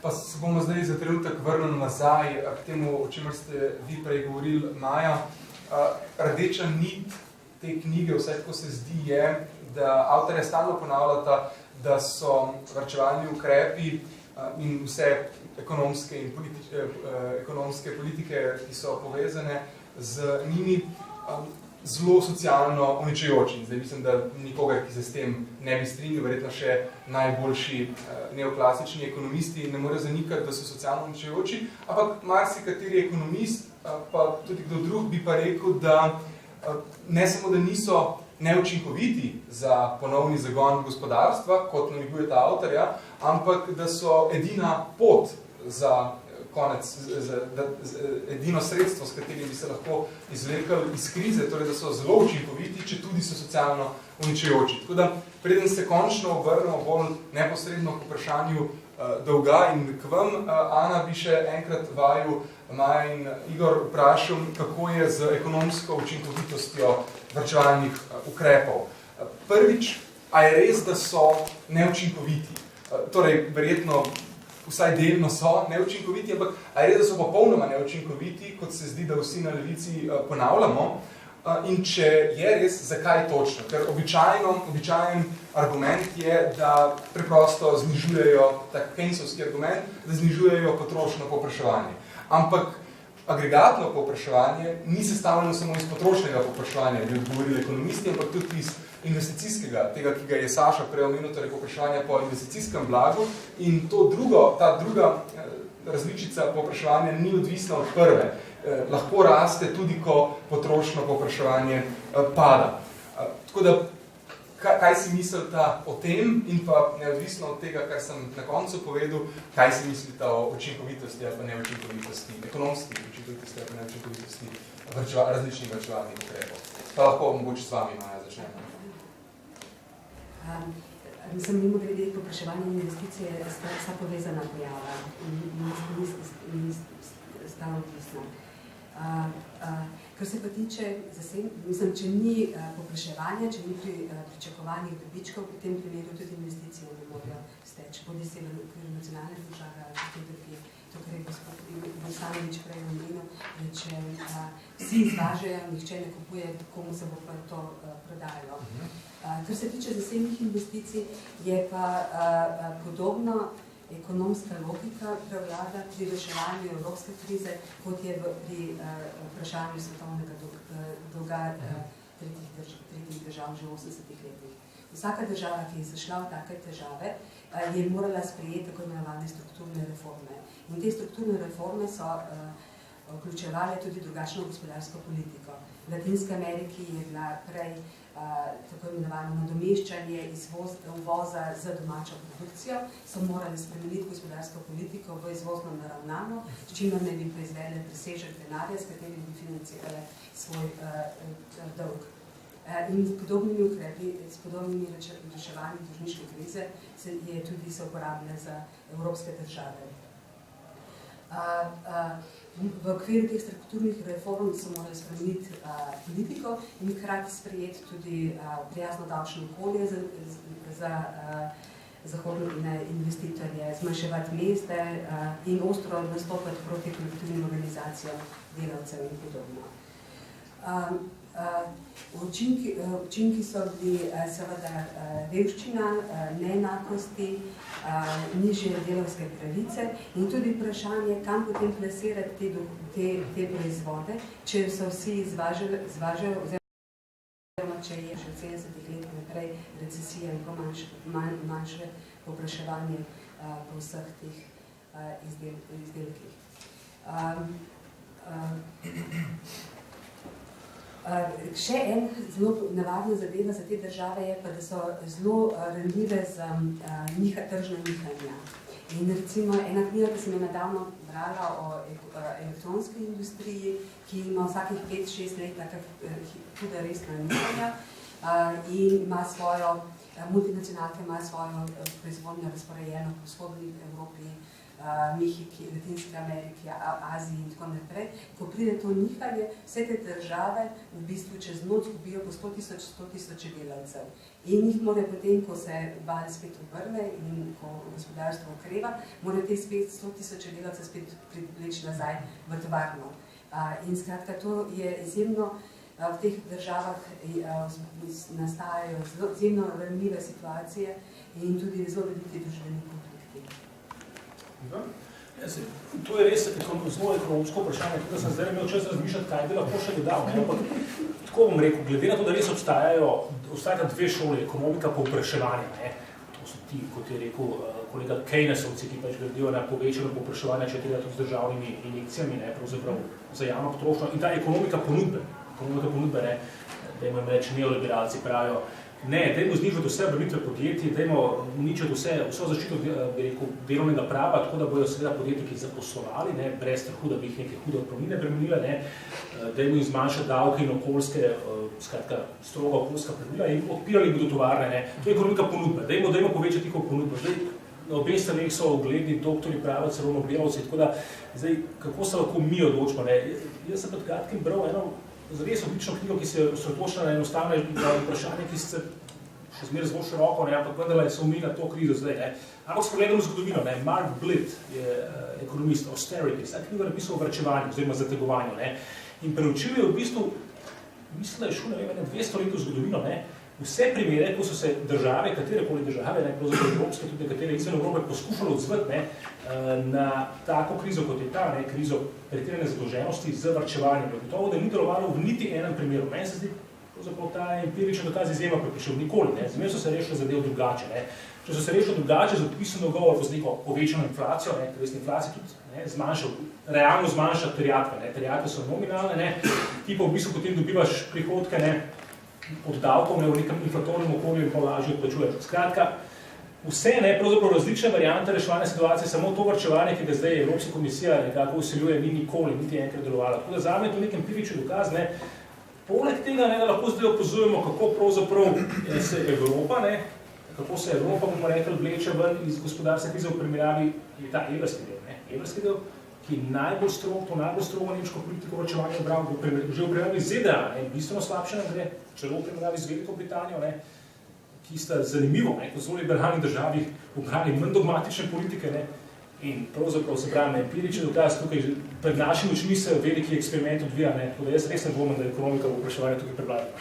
[SPEAKER 1] Pa se bomo zdaj za trenutek vrnili nazaj k temu, o čemer ste vi prej govorili, Maja. Rdeča nit te knjige, vse tako se zdi, je, da avtorja stalno ponavljata, da so varčevalni ukrepi in vse ekonomske politike, ki so povezane z njimi, zelo socialno uničujoči. Zdaj mislim, da nikogar, ki se s tem ne bi strinjal, verjetno še najboljši neoklasični ekonomisti ne morejo zanikati, da so socialno uničujoči, ampak marsikateri ekonomist, pa tudi kdo drug, bi pa rekel, da ne samo, da niso neučinkoviti za ponovni zagon gospodarstva, kot namigujeta avtorja, ampak da so edina pot za konec, edino sredstvo, s katerim bi se lahko izvlekli iz krize, torej da so zelo učinkoviti, če tudi so socialno uničujoči. Tako da, preden se končno obrnemo bolj neposredno k vprašanju dolga in k vam, Ana, bi še enkrat vaju, Maja in Igor, vprašal, kako je z ekonomsko učinkovitostjo varčevalnih ukrepov. Prvič, a je res, da so neučinkoviti. Torej, verjetno vsaj delno so neučinkoviti, ampak a je res, da so popolnoma neučinkoviti, kot se zdi, da vsi na levici ponavljamo. In če je res, zakaj točno? Ker običajen argument je, da preprosto znižujejo, tak Keynesovski argument, da znižujejo potrošno povpraševanje. Ampak agregatno povpraševanje ni sestavljeno samo iz potrošnega povpraševanja, bi odgovorili ekonomisti, ampak tudi iz investicijskega, tega, ki ga je Saša prej omenil, torej povpraševanja po investicijskem blagu. In ta druga različica povpraševanja ni odvisna od prve. Lahko raste tudi, ko potrošno povpraševanje pada. Tako da, kaj si mislite o tem in pa neodvisno od tega, kar sem na koncu povedal, kaj si mislite o učinkovitosti ali pa neučinkovitosti, ekonomski učinkovitosti ali pa neučinkovitosti različnih varčevalnih ukrepov. Pa lahko mogoče s vami, Maja, začnemo.
[SPEAKER 4] Mislim, mimo glede povpraševanja in investicije sta povezana pojava in sta odvisna. Kar se pa tiče, mislim, če ni povpraševanja, če ni pričakovanih dobičkov, v tem primeru tudi investicije ne morajo steči. Bodi se v okviru nacionalne države ali tudi drugi. To, kar je gospod Stanovič prej omenil, da če vsi izvažajo, nihče ne kupuje, komu se bo pa to prodajalo. Kar se tiče zasebnih investicij, je pa podobno ekonomska logika prevlada pri reševanju evropske krize, kot je pri vprašanju svetovnega dolga tretjih držav že v 80-ih letih. Vsaka država, ki je zašla v take težave, je morala sprejeti tako imenovane strukturne reforme. In te strukturne reforme so vključevale tudi drugačno gospodarsko politiko. V Latinski Ameriki je bila prej tako imenovano nadomeščanje uvoza za domačo produkcijo, so morali spremeniti gospodarsko politiko v izvozno naravnano, s čimer ne bi proizvedli presežek denarja, s katerim bi financirali svoj dolg. In s podobnimi ukrepi, s podobnimi reševanji dolžniške krize je tudi se uporablja za evropske države. V okviru teh strukturnih reform so morali spremeniti politiko in hkrati sprejeti tudi prijazno davčno okolje za zahodne investitorje, zmanjševati mezde in ostro nastopati proti kolektivnim organizacijam delavcev in podobno. Učinki so bili seveda revščina, neenakosti, nižje delavske pravice in tudi vprašanje, kam potem plasirati te proizvode, če so vsi izvažajo, oziroma če je še 70 let naprej recesija in manjše povpraševanje po vseh teh izdelkih. Še en zelo nevarna zadeva za te države je pa, da so zelo ranljive za tržna nihanja. In recimo ena knjiga, ki sem jo nedavno brala o elektronski industriji, ki ima vsakih 5-6 let huda resna nihanja in ima svojo, multinacionalke imajo svojo proizvodnjo razporejeno po vzhodni Evropi, Mehiki, Latinske Amerike, Aziji in tako naprej. Ko pride to nihanje, vse te države v bistvu čez noč gubijo po 100 tisoč delavcev. In jih morajo potem, ko se val spet obrne in ko gospodarstvo okreva, morajo te spet 100 tisoč delavcev spet privleči nazaj v tovarno. In skratka, to je izjemno, v teh državah nastajajo izjemno ranljive situacije in tudi zelo veliki družbeni konflikti.
[SPEAKER 3] To je res zelo ekonomsko vprašanje, tudi da sem zdaj imel čas razmišljati, kaj bi lahko še dodal. Tako bom rekel, glede na to, da res obstajata dve šole, ekonomika povpraševanja. To so ti, kot je rekel kolega Keynesovci, ki pač gradijo na povečano povpraševanje, če tega tudi z državnimi injekcijami, pravzaprav za javno potrošnjo. In ta ekonomika ponudbe, da imam reči neoliberalci pravijo, ne, dajmo znižati vse obremenitve podjetij, dajmo uničiti vso zaščito delovnega prava, tako da bojo seveda podjetniki zaposlovali, brez strahu, da bi jih neke hude odpravnine bremenile, dajmo jim zmanjšati davke in okoljske, skratka, stroga okoljska pravila in odpirali bodo tovarne. To je ekonomika ponudbe, dajmo povečati njihovo ponudbo. Na obeh straneh so ugledni doktori prava, celo Nobelovci, tako da zdaj, kako se lahko mi odločimo. Jaz sem pred kratkim bral eno res odlično knjigo, ki se osredotoča na enostavne vprašanje, ki se še zmeraj zelo široko, ne, ampak vendarle se omenja to krizo zdaj. Ne. Ampak s pogledom v zgodovino, ne, Mark Blitt je ekonomist, austerity, ta knjiga napisal o varčevanju oziroma zategovanju. Ne. In preučil je v bistvu, mislim, da je šel, ne vem, 200 let v zgodovino, ne, vse primere, ko so se države, katerekoli države, ne, pravzaprav evropske, tudi nekatere izven Evrope, poskušali odzvati, ne, na tako krizo, kot je ta, ne, krizo pretirane zadolženosti z varčevanjem. Gotovo, da ni delovalo v niti enem primeru. Meni se zdi, pravzaprav ta empiričen dokaz izjema prišel nikoli. Ne. Zmeraj so se rešili zadev drugače. Ne. Če so se rešili drugače, z odpisom dolgov ali z neko povečano inflacijo, ne, ker inflacija tudi ne, realno zmanjša terjatve. Ne. Terjatve so nominalne, ne. Ti pa v bistvu potem dobivaš prihodke, ne, od davkov, ne, v nekem inflatornem okolju in pa lažje odplačuješ. Skratka, vse, ne, pravzaprav različne variante reševanja situacije, samo to varčevanje, ki ga zdaj Evropska komisija nekako usiljuje, ni nikoli, niti enkrat delovala. Tako da zame je to nek empirični dokaz, ne. Poleg tega, ne, da lahko zdaj opazujemo, kako pravzaprav se Evropa, ne, kako se Evropa, bomo rekli, vleče ven iz gospodarske krize v primerjavi, je ta evrski del, ne, evrski del, ki najbolj strogo nemško politiko varčevanja obral, že v primerjavi ZDA, ne, bistveno slabše nam gre, celo v primerjavi z Veliko Britanijo, ne, ki sta zanimivo, ne, kot zelo liberalnih državi obrali manj dogmatične politike, ne, in pravzaprav se pravi, empirični dokaz tukaj, pred našimi očmi se veliki eksperiment odvija, ne, tako da jaz res ne dvomim, da ekonomika v vpraševanju tukaj prevladala.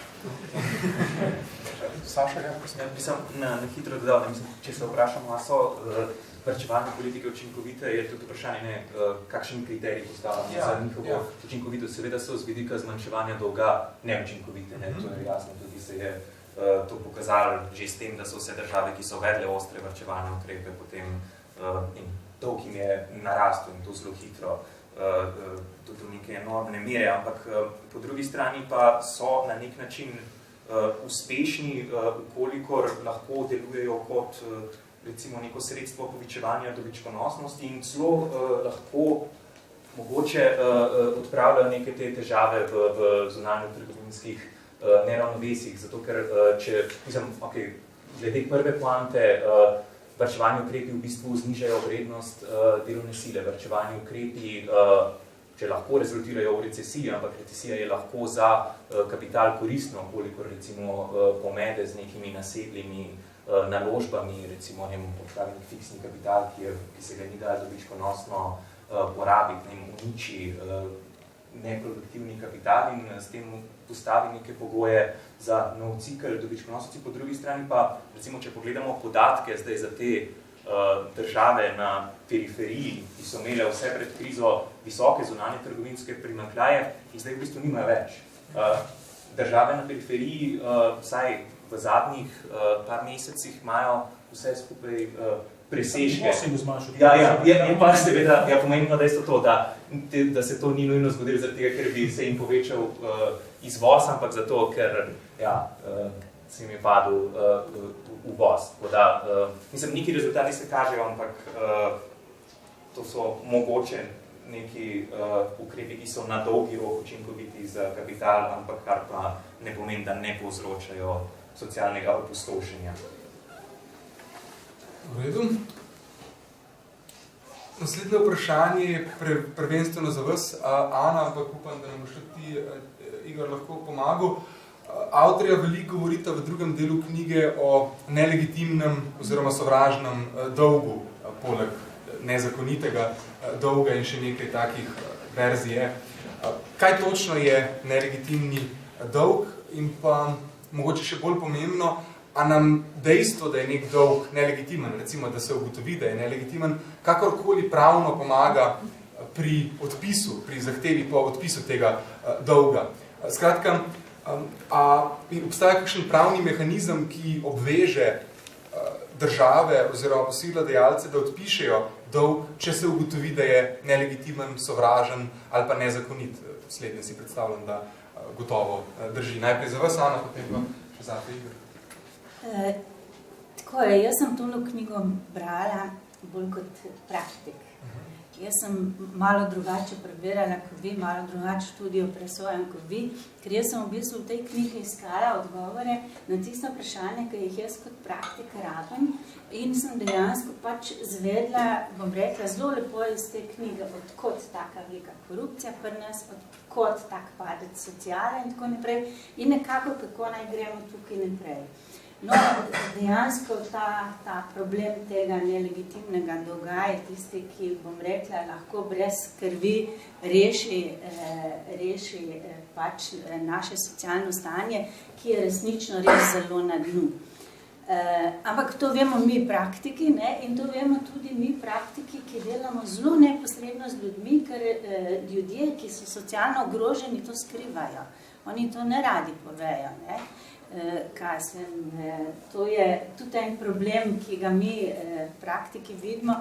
[SPEAKER 1] Saša, ja,
[SPEAKER 5] mislim, na hitro dodal, mislim, če se vprašamo, a so varčevalne politike učinkovite, je tudi vprašanje, ne, kakšen kriterij postavljamo za njihovo učinkovitost. Seveda so z vidika zmanjševanja dolga neučinkovite, ne, to je jasno, tudi se je to pokazalo že s tem, da so vse države, ki so uvedle ostre varčevalne ukrepe, potem in dolg jim je narastel in to zelo hitro, tudi v neke enormne mere, ampak po drugi strani pa so na nek način uspešni, kolikor lahko delujejo kot recimo neko sredstvo povečevanja dobičkonosnosti in celo lahko mogoče odpravljajo neke te težave v zunanjotrgovinskih neravnovesjih, zato ker če, mislim, okay, glede prve poante, varčevalni ukrepi v bistvu znižajo vrednost delovne sile, varčevalni ukrepi če lahko rezultirajo v recesiji, ampak recesija je lahko za kapital koristno, kolikor recimo pomede z nekimi nasedlimi naložbami, recimo odpravljen fiksni kapital, ki se ga ni da dobičkonosno porabiti, uniči neproduktivni kapital in s tem postavi neke pogoje za nov cikel dobičkonosnosti. Po drugi strani pa, recimo, če pogledamo podatke zdaj za te države na periferiji, ki so imele vse pred krizo visoke zunanje trgovinske primanjkljaje in zdaj v bistvu nimajo več. Države na periferiji, vsaj v zadnjih par mesecih, imajo vse skupaj presežke. Je pa seveda pomembno dejstvo to, da se to ni nujno zgodilo zaradi tega, ker bi se jim povečal izvoz, ampak zato, ker se jim je padel uvoz. Mislim, neki rezultati se kažejo, ampak to so mogoče neki ukrepi, ki so na dolgi rok učinkoviti za kapital, ampak kar pa ne pomeni, da ne povzročajo socialnega opustošenja.
[SPEAKER 1] V redu. Naslednje vprašanje je prvenstveno za vas, Ana, ampak upam, da nam še ti, Igor, lahko pomagal. Avtorja veliko govorita v drugem delu knjige o nelegitimnem oziroma sovražnem dolgu, poleg nezakonitega dolga in še nekaj takih verzij. Kaj točno je nelegitimni dolg in pa mogoče še bolj pomembno, a nam dejstvo, da je nek dolg nelegitimen, recimo, da se ugotovi, da je nelegitimen, kakorkoli pravno pomaga pri odpisu, pri zahtevi po odpisu tega dolga. Skratka, obstaja kakšen pravni mehanizem, ki obveže države oziroma posilodajalce, da odpišejo dolg, če se ugotovi, da je nelegitimen, sovražen ali pa nezakonit. Slednje si predstavljam, da gotovo drži. Najprej za vas, Ana, potem pa še zate, Igor.
[SPEAKER 6] Tako je, jaz sem to knjigo brala bolj kot praktik. Jaz sem malo drugače prebirala kot vi, malo drugače študijo presojam kot vi, ker jaz sem v bistvu v tej knjigi iskala odgovore na tiste vprašanja, ki jih jaz kot praktik rabim in sem dejansko pač zvedla, bom rekla, zelo lepo iz te knjige, odkot taka velika korupcija pri nas, odkot tak padec sociale in tako naprej in nekako kako naj gremo tukaj naprej. No, dejansko ta problem tega nelegitimnega dolga je tisti, ki, bom rekla, lahko brez krvi reši pač naše socialno stanje, ki je resnično res zelo na dnu. Ampak to vemo mi praktiki, ne? In to vemo tudi mi praktiki, ki delamo zelo neposredno z ljudmi, ker ljudje, ki so socialno ogroženi, to skrivajo. Oni to ne radi povejo, ne? To je tudi en problem, ki ga mi praktiki vidimo,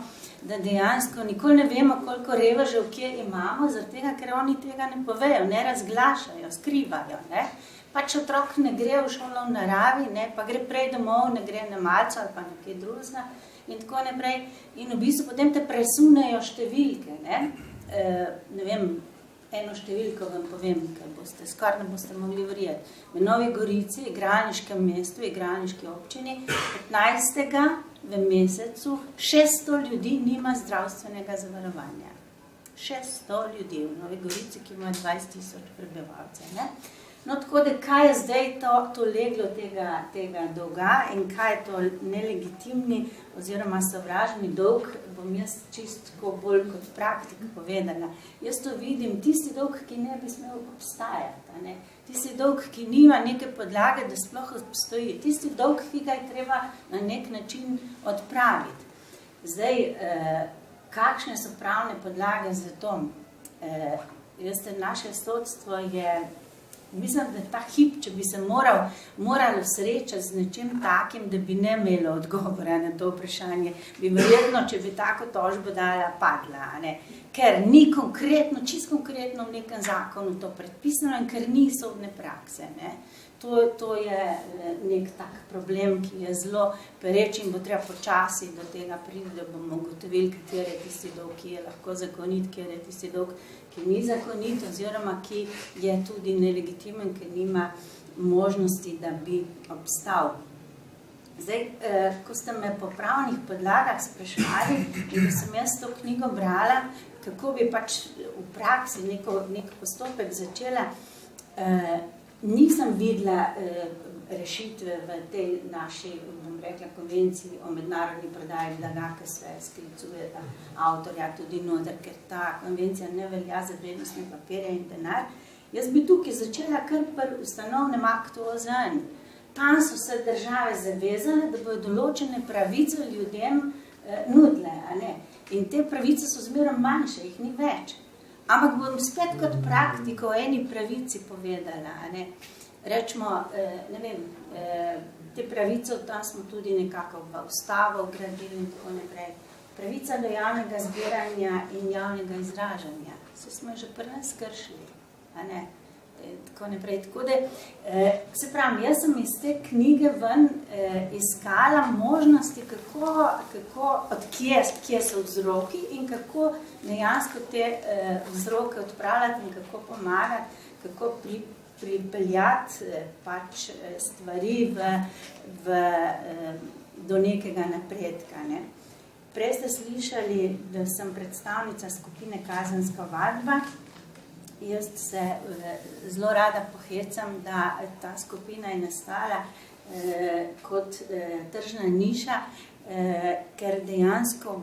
[SPEAKER 6] da dejansko nikoli ne vemo, koliko revežev kje imamo, zaradi tega, ker oni tega ne povejo, ne razglašajo, skrivajo, ne? Pač otrok ne gre v šolo v naravi, ne? Pa gre prej domov, ne gre na malco ali pa nekaj drugega in tako naprej. In v bistvu potem te presunejo številke, ne? Ne vem, eno številko vam povem, ker skoraj ne boste mogli verjeti. V Novi Gorici, igralniškem mestu, igralniški občini, 15. v mesecu 600 ljudi nima zdravstvenega zavarovanja. 600 ljudi v Novi Gorici, ki ima 20 000 prebivalcev, ne? No, tako da, kaj je zdaj to leglo tega dolga in kaj je to nelegitimni oziroma sovražni dolg, bom jaz čisto bolj kot praktik povedala. Jaz to vidim, tisti dolg, ki ne bi smel obstajati, ne? Tisti dolg, ki nima neke podlage, da sploh obstoji, tisti dolg, ki ga je treba na nek način odpraviti. Zdaj, kakšne so pravne podlage za to? Naše sodstvo je, mislim, da ta hip, če bi se moralo srečati z nečim takim, da bi ne imelo odgovora na to vprašanje, bi verjetno, če bi tako tožbo dala, padla, ne? Ker ni konkretno, čisto konkretno v nekem zakonu to predpisano in ker ni sodne prakse, ne? To je nek tak problem, ki je zelo pereč in bo treba počasi do tega priti, da bomo ugotovili, kateri je tisti dolg, ki je lahko zakonit, kjer je tisti dolg, ki ni zakonit oziroma ki je tudi nelegitimen, ker nima možnosti, da bi obstal. Zdaj, ko ste me po pravnih podlagah spraševali in ko sem jaz to knjigo brala, kako bi pač v praksi nek postopek začela, nisem videla rešitve v tej naši, bom rekla, konvenciji o mednarodni prodaji blaga, ki se sklicuje avtorja tudi noter, ker ta konvencija ne velja za vrednostne papirje in denar. Jaz bi tukaj začela kar pri ustanovnem aktu OZN. Tam so se države zavezale, da bodo določene pravice ljudem nudile, a ne? In te pravice so zmeraj manjše, jih ni več. Ampak bom spet kot praktiko o eni pravici povedala, a ne? Rečemo, ne vem, te pravice, tam smo tudi nekako v ustavo vgradili in tako naprej. Pravica do javnega zbiranja in javnega izražanja. Se smo že pri nas kršili, a ne? Tako naprej. Tako da, se pravim, jaz sem iz te knjige ven iskala možnosti, kje so vzroki in kako dejansko te vzroke odpravljati in kako pomagati, kako pripeljati pač stvari do nekega napredka, ne. Prej ste slišali, da sem predstavnica skupine Kazenska ovadba. Jaz se zelo rada pohecam, da ta skupina je nastala kot tržna niša, ker dejansko,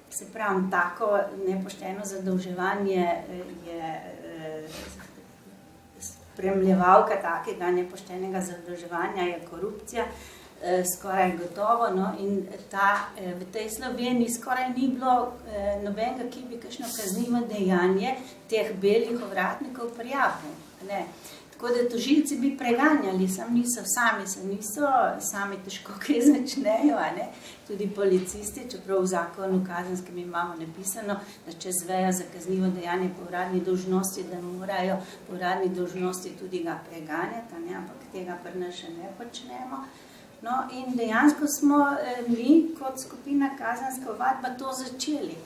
[SPEAKER 6] se pravim, tako nepošteno zadolževanje je spremljevalka takega nepoštenega zadolževanja, je korupcija, skoraj gotovo, no, in v tej Sloveniji skoraj ni bilo nobenega, ki bi kakšno kaznivo dejanje teh belih ovratnikov prijavil, ne. Tako da tožilci bi preganjali, niso sami težko kaj začnejo, a ne. Tudi policisti, čeprav v zakonu kazenskem imamo napisano, da če zvejo za kaznivo dejanje po uradni dolžnosti, da morajo po uradni dolžnosti tudi ga preganjati, a ne, ampak tega pri nas še ne počnemo. No, in dejansko smo mi kot skupina Kazenska ovadba to začeli.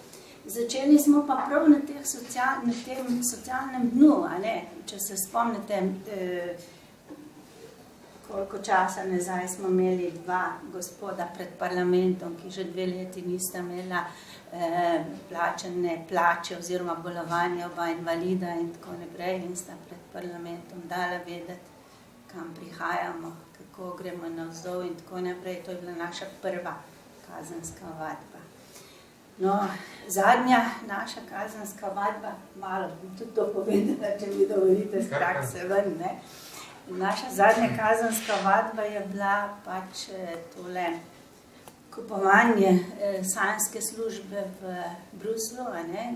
[SPEAKER 6] Začeli smo pa prav na tem socialnem dnu, a ne? Če se spomnite, koliko časa nazaj smo imeli dva gospoda pred parlamentom, ki že 2 leti nista imela plačane plače oziroma bolovanja, oba invalida in tako naprej, in sta pred parlamentom dala vedeti, kam prihajamo, kako lahko gremo navzdol in tako naprej. To je bila naša prva kazenska vadba. No, zadnja naša kazenska vadba, malo bom tudi to povedala, če mi dovolite, z prakse ven, ne. Naša zadnja kazenska vadba je bila pač tole kupovanje sanjske službe v Bruslu, ne,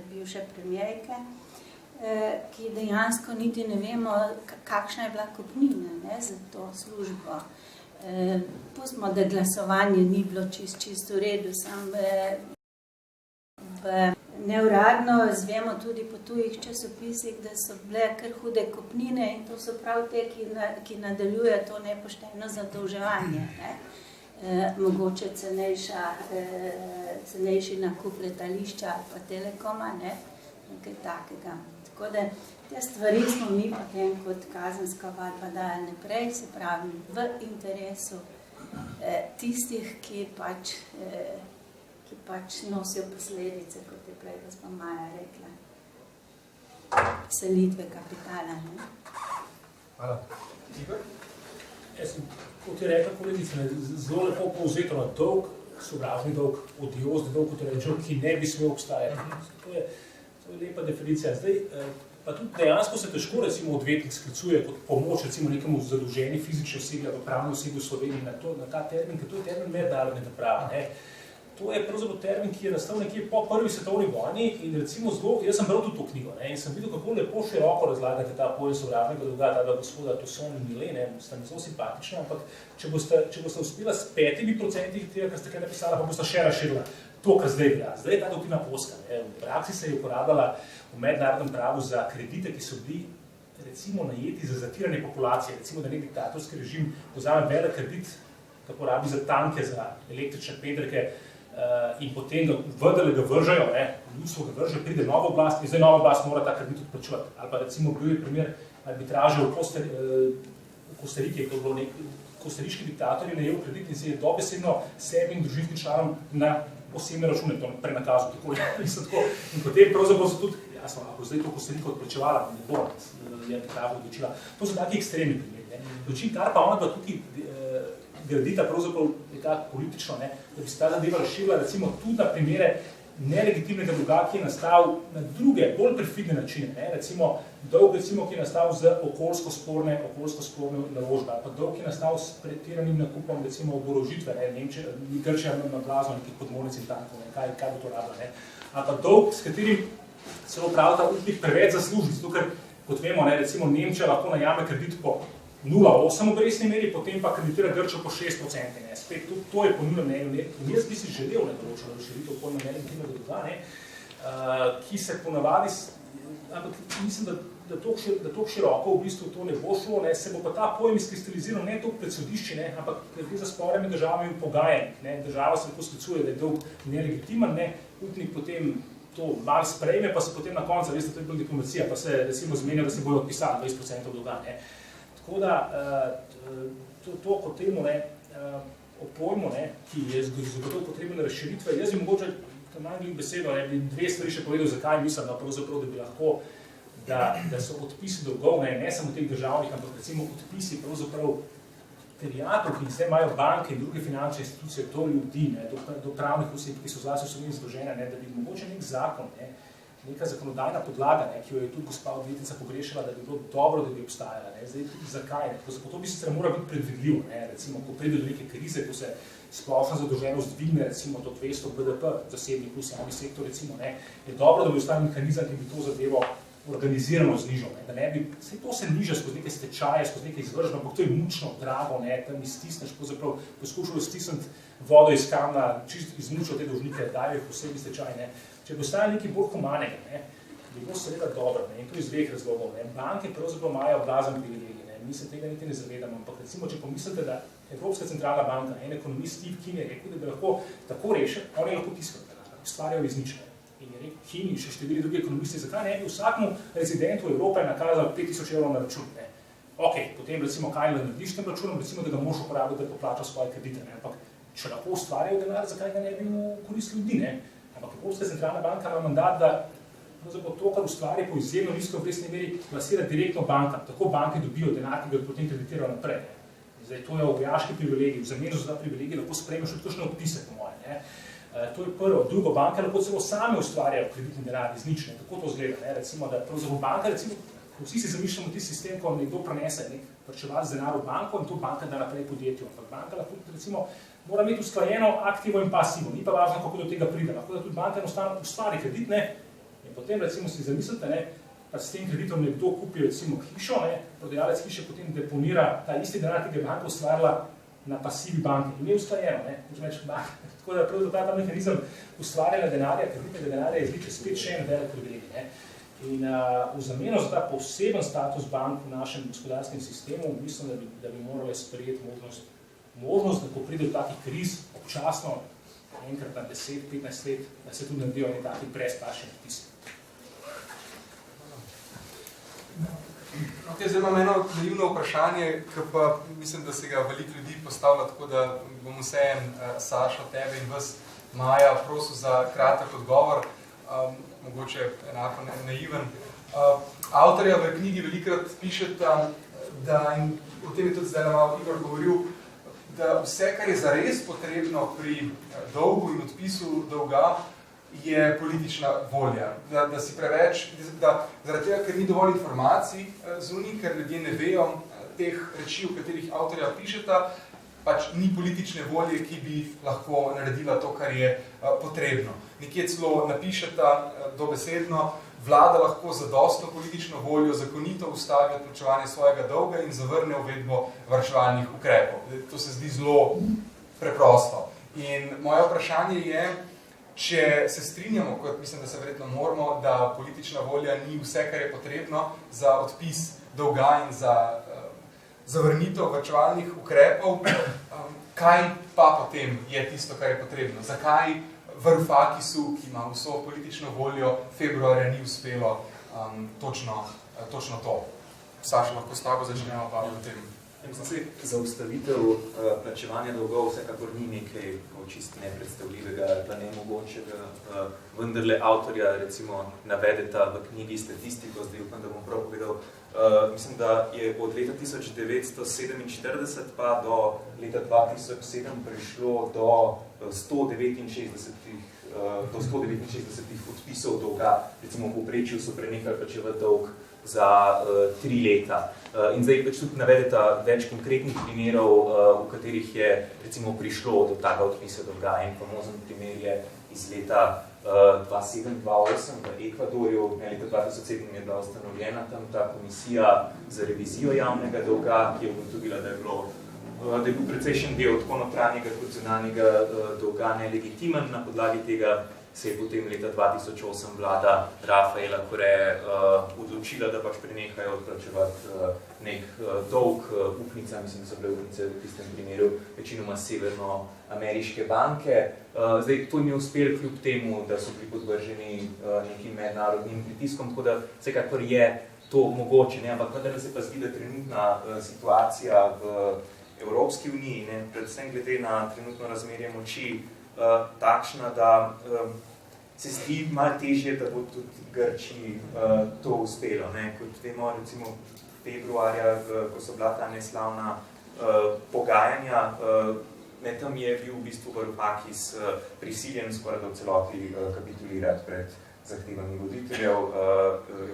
[SPEAKER 6] bivše premijerke, ki dejansko niti ne vemo, kakšna je bila kupnina, ne, za to službo. Pustimo, da glasovanje ni bilo čisto v redu, sam neuradno zvemo tudi po tujih časopisih, da so bile kar hude kupnine in to so prav te, ki nadaljuje to nepošteno zadolževanje, ne. Mogoče cenejši nakup letališča ali pa Telekoma, ne, nekaj takega. Tako da te stvari smo mi potem kot kazenska vadba dali naprej, se pravi v interesu tistih, ki pač nosijo posledice, kot je prej gospa Maja rekla, selitve kapitala. Ne?
[SPEAKER 1] Hvala. Igor?
[SPEAKER 3] Kot je rekla kolegica, zelo lepo povzeto na dolg, sovražni dolg, odiozni dolg, kot je rečel, ki ne bi smel obstajati. To je lepa definicija. Zdaj, pa tudi dejansko se težko, recimo, odvetnik sklicuje kot pomoč, recimo, nekemu zadolženi fizični osebi ali pravni osebi v Sloveniji na ta termin, ker to je termin mednarodnega prava. Ne? To je pravzaprav termin, ki je nastal nekje po prvi svetovni vojni in recimo zelo, jaz sem bral tudi to knjigo, ne, in sem videl, kako lepo široko razlagate ta pojem sovražnega dolga, ta gospoda Tusson in Millet, ne, sta mi zelo simpatična, ampak če boste uspela s 5% tega, kar ste kaj napisala, pa boste še razširila to, kar zdaj velja. Zdaj je ta doktrina ploska. V praksi se je uporabljala v mednarodnem pravu za kredite, ki so bili recimo najeti za zatiranje populacije, recimo da nek diktatorski režim vzame velik kredit, ga porabi za tanke, za električne pedreke, in potem ga vržajo, ljudstvo ga vrže, pride nova oblast in zdaj nova oblast mora ta kredit odplačevati. Ali pa recimo bil je primer arbitraže v Kostariki, ko je bilo kostariški diktator je najel kredit in se je dobesedno sebi in družinskim članom na osebne račune to prenakazal. In potem pravzaprav so tudi, jasno, ako zdaj to Kostarika odplačevala, ne bo, je arbitraža odločila. To so taki ekstremni primeri. Dočin, kar pa ona dva tukaj gradita pravzaprav je tako politično, ne, da bi se ta zadeva razširila recimo tudi na primere nelegitimnega dolga, ki je nastal na druge, bolj perfidne načine. Ne, recimo dolg, ki je nastal z okoljsko sporne naložbe, ali pa dolg, ki je nastal s pretiranim nakupom recimo oborožitve, Grčija na blazo nekih podmornic in tako, kaj bo to rabila. Ali pa dolg, s katerim celo pravita upnik preveč zasluži, zato ker, kot vemo, ne, recimo Nemčija lahko najame kredit po 0,8 obrestni meri, potem pa kreditira Grčjo po 6%. Ne. Spet to je po njunem mnenju. Jaz bi si želel določeno razširitev pojma nelegitimnega dolga, ki se ponavadi, ampak mislim, da toliko široko v bistvu to ne bo šlo, ne, se bo pa ta pojem izkristaliziral ne toliko pred sodišči, ne, ampak gre za spore med državami in pogajanjih. Država se lahko sklicuje, da je dolg nelegitimen, ne, upnik potem to malo sprejme, pa se potem na koncu, veste, to je bila diplomacija, pa se recimo zmenijo, da se bojo odpisali 20% dolga. Ne. Tako da, to kot temu, o pojmu, ki je zagotovo potrebna razširitve, jaz bi mogoče, tam manj besedo, bi dve stvari še povedal, zakaj mislim, pravzaprav, da bi lahko, da so odpisi dolgov, ne samo teh državnih, ampak recimo odpisi pravzaprav terjatov, ki zdaj imajo banke in druge finančne institucije, do ljudi, do pravnih oseb, ki so zlasti v Sloveniji združene, da bi mogoče nek zakon, neka zakonodajna podlaga, ki jo je tudi gospa odvetnica pogrešala, da bi bilo dobro, da bi obstajala. Zdaj tudi zakaj? To bi sicer mora biti predvidljivo. Recimo, ko pride do neke krize, ko se splošna zadolženost dvigne recimo do 200 BDP, zasebni plus javni sektor, recimo, je dobro, da bi ostal mehanizem, ki bi to zadevo organizirano znižal. Da ne bi, vse to se niža skozi neke stečaje, skozi neke izvržbe, ampak to je mučno, drago, tam iztisneš, pravzaprav poskušal stisniti vodo iz kamna, čisto izmučal te dolžnike, dajo jih posebni stečaj. Če bo stajal nekaj bolj humanega, bi bilo seveda dobro, in to iz dveh razlogov. Banke pravzaprav imajo blazen privilegij, mi se tega niti ne zavedamo, ampak recimo, če pomislite, da Evropska centralna banka, en ekonomist Steve Keen je rekel, da bi lahko tako rešil, oni lahko tiskajo, ustvarjajo izničke. In je rekel Keen in še številni drugi ekonomisti, zakaj ne bi vsakmu rezidentu Evrope nakazal 5000 evrov na račun. Ok, potem recimo, kaj narediš tem računom, recimo, da ga moraš uporabiti, da poplača svoje kredite. Ampak če lahko ustvarjajo denar, zakaj ga ne bi v korist ljudi, Ampak Evropska centralna banka ima mandat, da to, kar ustvari po izjemno nizko obrestni meri, plasira direktno bankam. Tako banke dobijo denar, ki ga potem kreditirajo naprej. Zdaj, to je vojaški privilegij, v zameno za ta privilegij lahko sprejmeš tudi kakšne odpise, po moje. Ne? To je prvo. Drugo, banke lahko celo same ustvarjajo kreditni denar iz nič, ne? Kako to izgleda? Ne? Recimo, da pravzaprav banka, recimo, vsi si zamišljamo tisti sistem, ko vam nekdo prenese vrčevalec denar v banko in to banka da naprej podjetju. Ampak banka lahko, recimo, mora imeti usklajeno aktivo in pasivo, ni pa važno, kako do tega pride. Lahko da tudi banka enostavno ustvari kredit, ne? In potem, recimo, si zamislite, ne? Pa s tem kreditom nekdo kupi, recimo, hišo, ne? Prodajalec hiše potem deponira ta isti denar, ki ga je banka ustvarila na pasivi banke. In je usklajeno, ne? Tako da pravzaprav ta mehanizem ustvarjanja denarja, kreditnega denarja je zdaj spet še en velik privilegij, ne? In v zameno za ta poseben status bank v našem gospodarskem sistemu, mislim, da bi morali sprejeti možnost, da ko pride do takih kriz, občasno, enkrat na 10-15 let, da se tudi naredijo eni takih brezplačni odpisi.
[SPEAKER 1] Okay, zdaj imam eno naivno vprašanje, ki pa mislim, da se ga veliko ljudi postavlja, tako da bom vseeno Sašo, tebe in vas, Maja, prosil za kratek odgovor, mogoče enako naiven. Avtorja v knjigi velikrat pišeta, da, in o tem je tudi zdaj malo Igor govoril, da vse, kar je zares potrebno pri dolgu in odpisu dolga, je politična volja. Da si preveč, zaradi tega, ker ni dovolj informacij zunaj, ker ljudje ne vejo teh reči, v katerih avtorja pišeta, pač ni politične volje, ki bi lahko naredila to, kar je potrebno. Nekje celo napišeta dobesedno, vlada lahko zadostno politično voljo zakonito ustavi odplačevanje svojega dolga in zavrne uvedbo varčevalnih ukrepov. To se zdi zelo preprosto. In moje vprašanje je, če se strinjamo, kot mislim, da se verjetno moramo, da politična volja ni vse, kar je potrebno za odpis dolga in za zavrnitev varčevalnih ukrepov, kaj pa potem je tisto, kar je potrebno? Zakaj Varoufakisu, ki ima vso politično voljo, februarja ni uspelo točno to? Saša, lahko s tabo začnemo pa v tem.
[SPEAKER 5] Zaustavitev plačevanja dolgov vsekakor ni nekaj čisto nepredstavljivega ali pa nemogočega. Vendarle avtorja recimo navedeta v knjigi statistiko, zdaj upam, da bom prav povedal. Mislim, da je od leta 1947 pa do leta 2007 prišlo do 169 odpisov dolga. Recimo v povprečju so prenehali plačevati dolg za 3 leta. In zdaj pač tudi navedeta več konkretnih primerov, v katerih je recimo prišlo do takega odpisa dolga. En famozen primer je iz leta 2007-2008 v Ekvadorju. Leta 2007 je bila ustanovljena tam ta komisija za revizijo javnega dolga, ki je ugotovila, da je bil precejšen del tako notranjega kot zunanjega dolga nelegitimen. Na podlagi tega se je potem leta 2008 vlada Rafaela Koreje odločila, da pač prenehajo odplačevati nek dolg upnica, mislim, da so bile upnice v tistem primeru večinoma severnoameriške banke. Zdaj, to jim je uspelo kljub temu, da so bili podvrženi nekim mednarodnim pritiskom, tako da vsekakor je to mogoče, ne? Ampak vendar se pa zdi, da trenutna situacija v Evropski uniji, ne? Predvsem glede na trenutno razmerje moči, takšna, da se zdi malo težje, da bo tudi Grčiji to uspelo. Ne? Kot vemo, recimo februarja, ko so bila ta neslavna pogajanja, tam je bil v bistvu Varoufakis prisiljen skoraj do celoti kapitulirati pred zahtevami voditeljev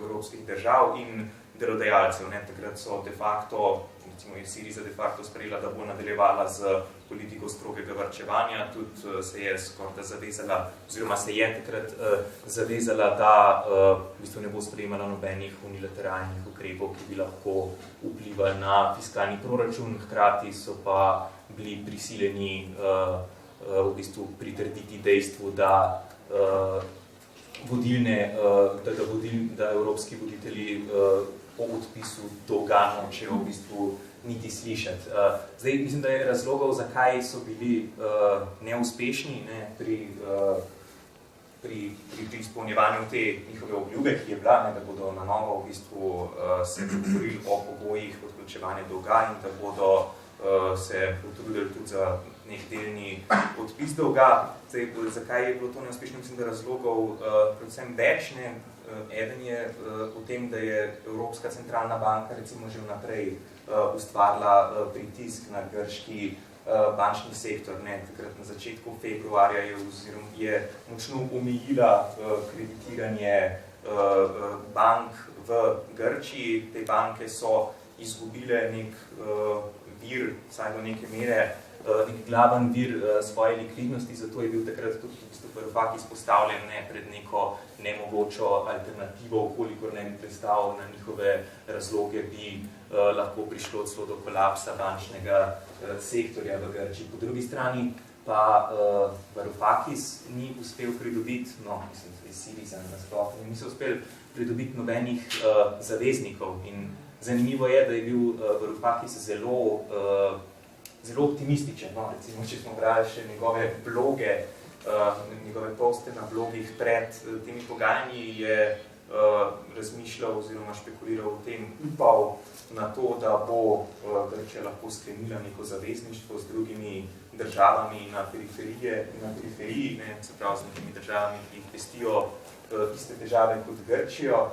[SPEAKER 5] evropskih držav in delodajalcev. Takrat so de facto, recimo je Siriza de facto sprejela, da bo nadaljevala z politiko strogega varčevanja, tudi se je skoraj zavezala, oziroma se je takrat zavezala, da v bistvu ne bo sprejemala nobenih unilateralnih ukrepov, ki bi lahko vplivali na fiskalni proračun, hkrati so pa bili prisiljeni v bistvu pritrditi dejstvu, da da evropski voditelji o odpisu dolga nočejo v bistvu niti slišati. Zdaj, mislim, da je razlogov, zakaj so bili neuspešni pri izpolnjevanju te njihove obljube, ki je bila, da bodo na novo v bistvu se dogovorili o pogojih odplačevanja dolga in da bodo se potrudili tudi za nek delni odpis dolga. Zdaj, zakaj je bilo to neuspešno, mislim, da razlogov predvsem več, ne? Eden je v tem, da je Evropska centralna banka recimo že vnaprej ustvarila pritisk na grški bančni sektor. Ne? Takrat na začetku februarja je močno omejila kreditiranje bank v Grčiji. Te banke so izgubile nek vir, vsaj do neke mere, nek glaven vir svoje likvidnosti, zato je bil takrat tudi Varoufakis izpostavljen pred neko nemogočo alternativo, kolikor ne bi prestal na njihove razloge, bi lahko prišlo celo do kolapsa bančnega sektorja v Grčiji. Po drugi strani pa Varoufakis ni uspel pridobiti, mislim, da je Syriza nasploh, niso uspeli pridobiti nobenih zaveznikov. In zanimivo je, da je bil Varoufakis zelo optimističen. Recimo, če smo brali še njegove bloge, njegove poste na blogih pred temi pogajanji, je razmišljal oziroma špekuliral o tem, upal na to, da bo Grčija lahko sklenila neko zavezništvo z drugimi državami na periferiji, se pravi z nekimi državami, ki jih pestijo iste težave kot Grčijo.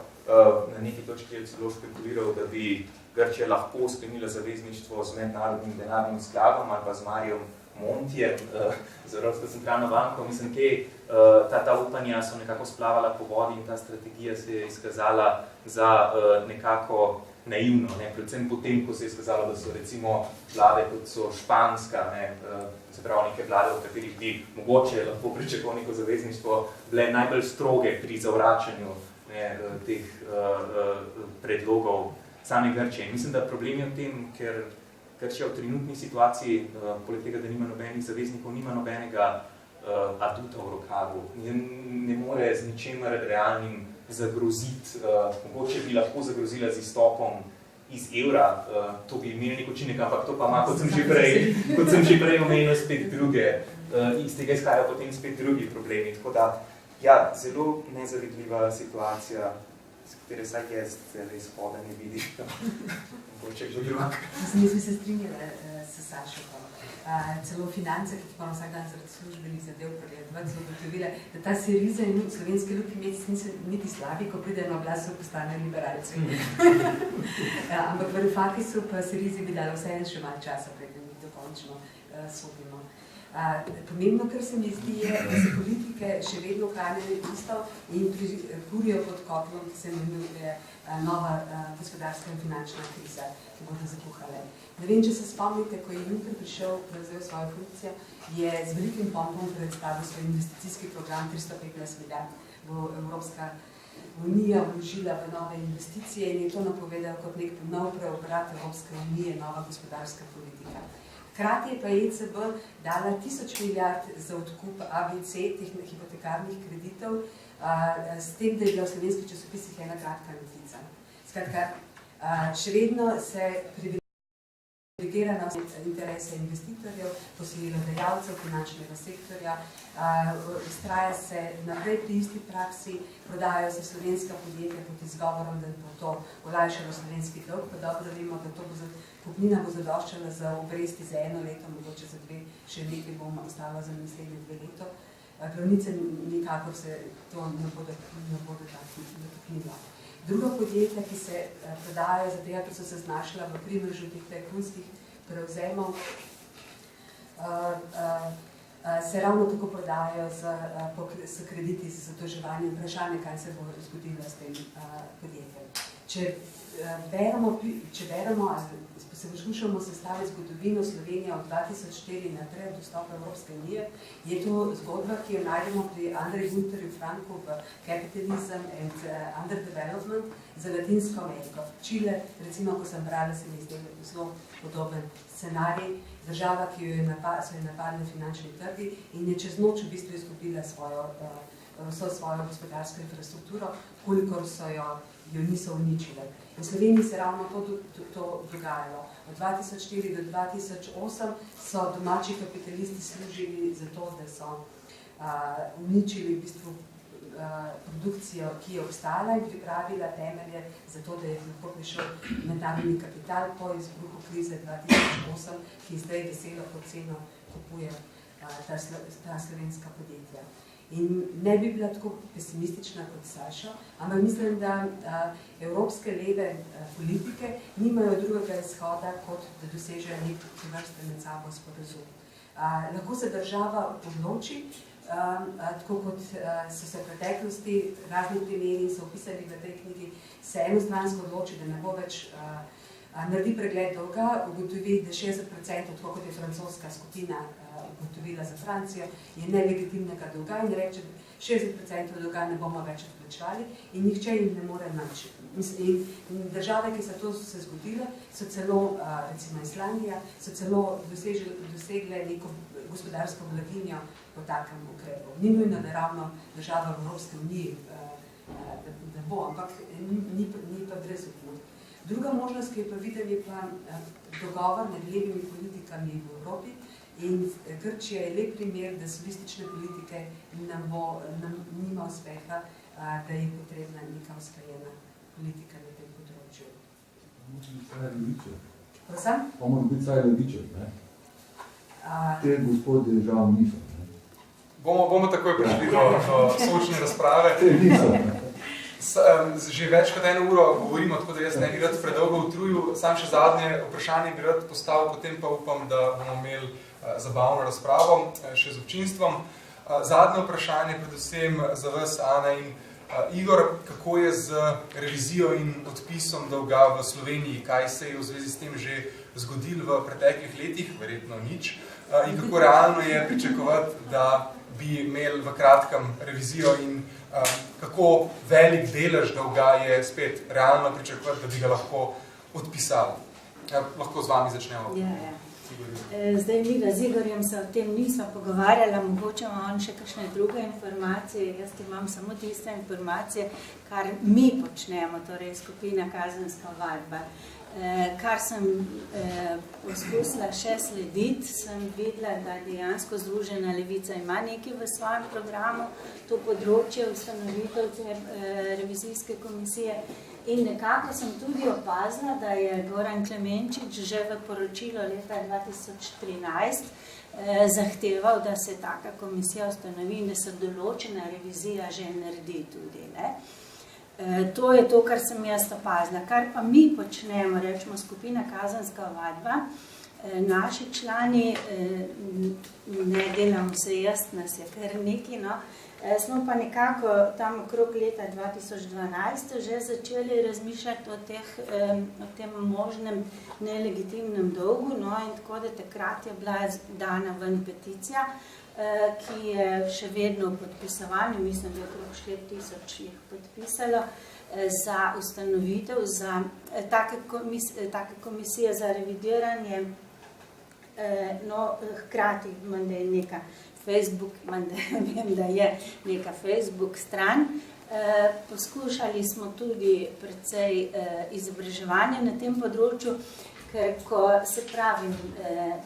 [SPEAKER 5] Na neki točki je celo špekuliral, da bi Grčija lahko sklenila zavezništvo z mednarodnim denarnim skladom ali pa z Mariom Montijem, z Evropsko centralno banko. Mislim, ta upanja so nekako splavala po vodi in ta strategija se je izkazala za nekako naivno. Predvsem potem, ko se je izkazalo, da so recimo vlade, kot so španska, se pravi neke vlade, v katerih bi mogoče lahko pričakoval neko zavezništvo, bile najbolj stroge pri zavračanju teh predlogov same Grčije. Mislim, da problem je v tem, ker Grčija v trenutni situaciji, poleg tega, da nima nobenih zaveznikov, nima nobenega aduta v rokavu. Ne more z ničemer realnim zagroziti. Mogoče bi lahko zagrozila z izstopom iz evra, to bi imeli nek učinek, ampak to pa ima, kot sem že prej omenil, spet druge. Iz tega izhajajo potem spet drugi problemi. Tako da, ja, zelo nezavidljiva situacija, s katere vsaj jaz izhoda ne vidiš. Mogoče že drug.
[SPEAKER 4] Mislim, se strinjala s Sašo. Celo finance, ki pa vsak dan zaradi službenih zadev pregledovati, so ugotovile, da ta Syriza in slovenski Luki Mesec niso niti slabi, ko pridejo na oblast, so postane liberalci. Ampak Varoufakisu pa Syrizi bi dala vseeno še malo časa, preden jih dokončno sodimo. Pomembno, kar se mi zdi, je, da se politike še vedno hranjajo isto in kurijo pod kotlom, ki se imenuje nova gospodarska in finančna kriza, ki bodo zakuhale. Ne vem, če se spomnite, ko je Juncker prišel, prevzel svojo funkcijo, je z velikim pompom predstavil svoj investicijski program 315 milijard, bo Evropska unija vložila v nove investicije in je to napovedal kot nek nov preobrat Evropske unije, nova gospodarska politika. Hkrati je pa ECB dala 1000 milijard za odkup ABC, teh hipotekarnih kreditov, s tem, da je bila v slovenskih časopisih ena kratka notica. Skratka, še vedno se privilegira na interese investitorjev, posojilodajalcev, finančnega sektorja, vztraja se naprej pri isti praksi, prodajajo se slovenska podjetja pod izgovorom, da bo to olajšalo slovenski dolg, pa dobro vemo, da to kupnina bo zadoščala za obresti za 1 leto, mogoče za 2, še nekaj bomo ostalo za naslednje 2 leto. Glavnice nikakor se to ne bodo dotaknilo. Druga podjetja, ki se prodajajo za tega, ker so se znašla v primežu teh tajkunskih prevzemov, se ravno tako prodajajo s krediti za zadolževanje. Vprašanje, kaj se bo zgodilo s tem podjetjem. Če beremo ali se poskušamo sestaviti zgodovino Slovenije od 2004 naprej od vstopa Evropske unije, je to zgodba, ki jo najdemo pri Andreju Gunterju Franku v Capitalism and Underdevelopment za Latinsko Ameriko. Čile, recimo, ko sem brala, se mi zdaj zelo podoben scenarij, država, ki so jo napadli finančni trgi in je čez noč v bistvu izgubila vso svojo gospodarsko infrastrukturo, kolikor jo niso uničile. V Sloveniji se ravno to dogajalo. Od 2004 do 2008 so domači kapitalisti služili za to, da so uničili v bistvu produkcijo, ki je obstala in pripravila temelje za to, da je lahko prišel mednarodni kapital po izbruhu krize 2008, ki je zdaj veselo pod ceno kupuje ta slovenska podjetja. In ne bi bila tako pesimistična kot Saša, ampak mislim, da evropske leve politike nimajo drugega izhoda, kot da dosežejo nek vrste med sabo sporazum. Lahko se država odloči, tako kot so se v preteklosti razni primeri so opisali v tej knjigi, se enostransko odloči, da ne bo več naredi pregled dolga, ugotovi, da 60%, tako kot je francoska skupina ugotovila za Francijo, je nelegitimnega dolga in reče, 60% dolga ne bomo več odplačevali in nihče jim ne more nič. In države, ki so to se zgodile, so celo, recimo Islandija, so celo dosegle neko gospodarsko blaginjo po takem ukrepu. Ni nujno, da ravno država v Evropske uniji da bo, ampak ni pa brezupno. Druga možnost, ki je pa videl, je pa dogovor med levimi politikami v Evropi in Grčija je lep primer, da solistične politike nima uspeha, da je potrebna neka usklajena politika na tem področju. Prosim?
[SPEAKER 7] Pa mora biti saj Levičev, ne? Te gospodje žal niso, ne?
[SPEAKER 1] Bomo takoj prišli do sočne razprave.
[SPEAKER 7] Te niso, ne?
[SPEAKER 1] Že več kot 1 uro govorimo, tako da jaz ne bi rad predolgo utrujil. Sam še zadnje vprašanje bi rad postavil, potem pa upam, da bomo imeli zabavno razpravo še z občinstvom. Zadnje vprašanje predvsem za vas, Ana in Igor, kako je z revizijo in odpisom dolga v Sloveniji? Kaj se je v zvezi s tem že zgodilo v preteklih letih? Verjetno nič. In kako realno je pričakovati, da bi imeli v kratkem revizijo in kako velik delež dolga je spet realno pričakovati, da bi ga lahko odpisali. Lahko z vami začnemo.
[SPEAKER 6] Ja. Zdaj mi z Igorjem se o tem nismo pogovarjali, mogoče ima on še kakšne druge informacije, jaz imam samo tiste informacije, kar mi počnemo, torej skupina Kazenska vadba. Kar sem poskusila še slediti, sem videla, da dejansko Združena levica ima nekaj v svojem programu, to področje ustanovitev te revizijske komisije. In nekako sem tudi opazila, da je Goran Klemenčič že v poročilu leta 2013 zahteval, da se taka komisija ustanovi in da se določena revizija že naredi tudi. Ne? To je to, kar sem jaz opazila. Kar pa mi počnemo, rečemo skupina Kazenska vadba, naši člani, ne delamo se jaz, nas je kar nekaj, no, smo pa nekako tam okrog leta 2012 že začeli razmišljati o tem možnem nelegitimnem dolgu, no, in tako da takrat je bila dana ven peticija, ki je še vedno v podpisovanju, mislim, da je okrog 4000 jih podpisalo, za ustanovitev, za take komisije za revidiranje, no, hkrati da je neka Facebook, vem, da je neka Facebook stran. Poskušali smo tudi precej izobraževanja na tem področju, ker ko se pravim,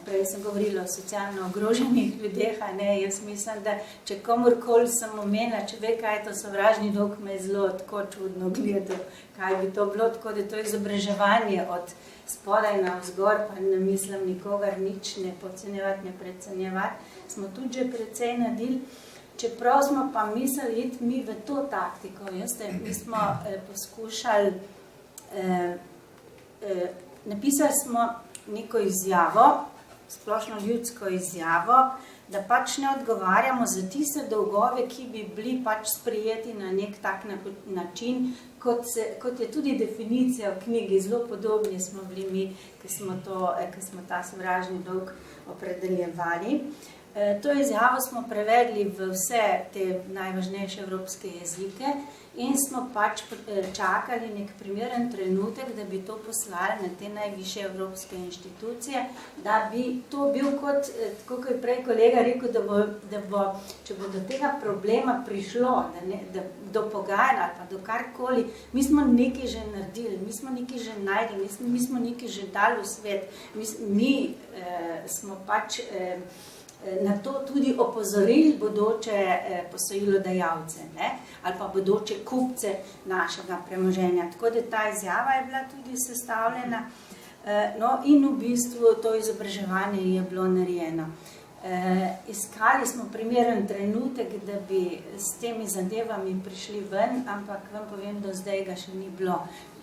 [SPEAKER 6] prej sem govorila o socialno ogroženih ljudeh, jaz mislim, da če komorkoli sem omenila, če ve, kaj je to sovražni dolg, me je zelo tako čudno gledal, kaj bi to bilo, tako da to izobraževanje od spodaj na vzgor, pa ne mislim nikogar nič ne podcenjevati, ne predcenjevati, smo tudi že precej naredili. Čeprav smo pa mislili iti mi v to taktiko, mi smo poskušali, napisali smo neko izjavo, splošno ljudsko izjavo, da pač ne odgovarjamo za tiste dolgove, ki bi bili pač sprijeti na nek tak način, kot je tudi definicija v knjigi, zelo podobni smo bili mi, ki smo ta sovražni dolg opredeljevali. To izjavo smo prevedli v vse te najvažnejše evropske jezike in smo pač čakali nek primeren trenutek, da bi to poslali na te najvišje evropske inštitucije, da bi to bil kot je prej kolega rekel, da bo, če bo do tega problema prišlo, do pogajanja ali pa do karkoli, mi smo nekaj že naredili, mi smo nekaj že najdli, mi smo nekaj že dali v svet, mi smo pač na to tudi opozorili bodoče posojilodajalce, ali pa bodoče kupce našega premoženja. Tako da ta izjava je bila tudi sestavljena, no, in v bistvu to izobraževanje je bilo narejeno. Iskali smo primeren trenutek, da bi s temi zadevami prišli ven, ampak vam povem, do zdaj ga še ni bilo.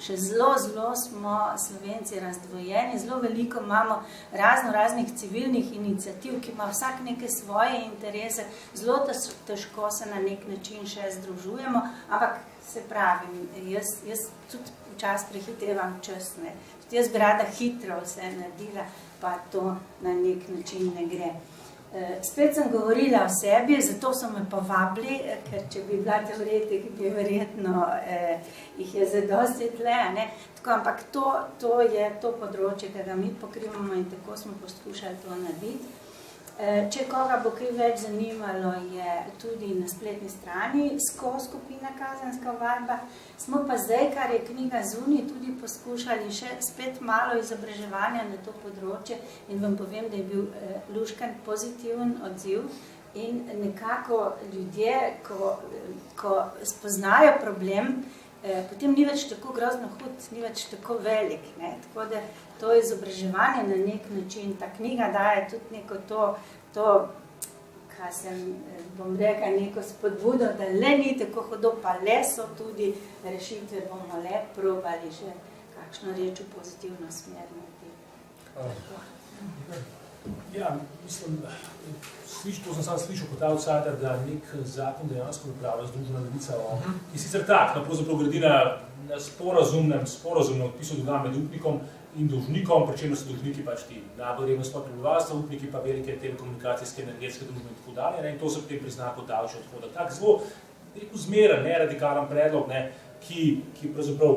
[SPEAKER 6] Še zelo smo Slovenci razdvojeni, zelo veliko imamo raznih civilnih iniciativ, ki ima vsak neke svoje interese, zelo težko se na nek način še združujemo, ampak se pravim, jaz tudi včasih prehitevam čas, ne. Tudi jaz bi rada hitro vse naredila, pa to na nek način ne gre. Spet sem govorila o sebi, zato so me povabili, ker če bi bila teoretik, bi verjetno jih je zadosti tle, ne? Tako, ampak to je to področje, ki ga mi pokrivamo in tako smo poskušali to narediti. Če koga bo kaj več zanimalo, je tudi na spletni strani skupina Kazenska ovadba. Smo pa zdaj, kar je knjiga zunaj, tudi poskušali še spet malo izobraževanja na to področje in vam povem, da je bil luškan pozitiven odziv in nekako ljudje, ko spoznajo problem, potem ni več tako grozno hud, ni več tako velik, ne? Tako da to izobraževanje na nek način, ta knjiga daje tudi neko to, kaj sem, bom rekla, neko spodbudo, da le ni tako hudo, pa le so tudi rešitve, bomo le probali že kakšno reč v pozitivno smer.
[SPEAKER 3] Ja, mislim, to sem sam slišal kot outsider, da nek zakon dejansko pripravlja Združena levica, ki sicer tak, pravzaprav gradi na sporazumnem odpisu dolga med upnikom in dolžnikom, pri čemer so dolžniki pač ti najbolj revnostno prebivalstva, upniki pa velike telekomunikacijske, energetske družbe in tako dalje, in to se potem prizna kot davčni odhodek. Tak zelo zmeren, radikalen predlog, ki pravzaprav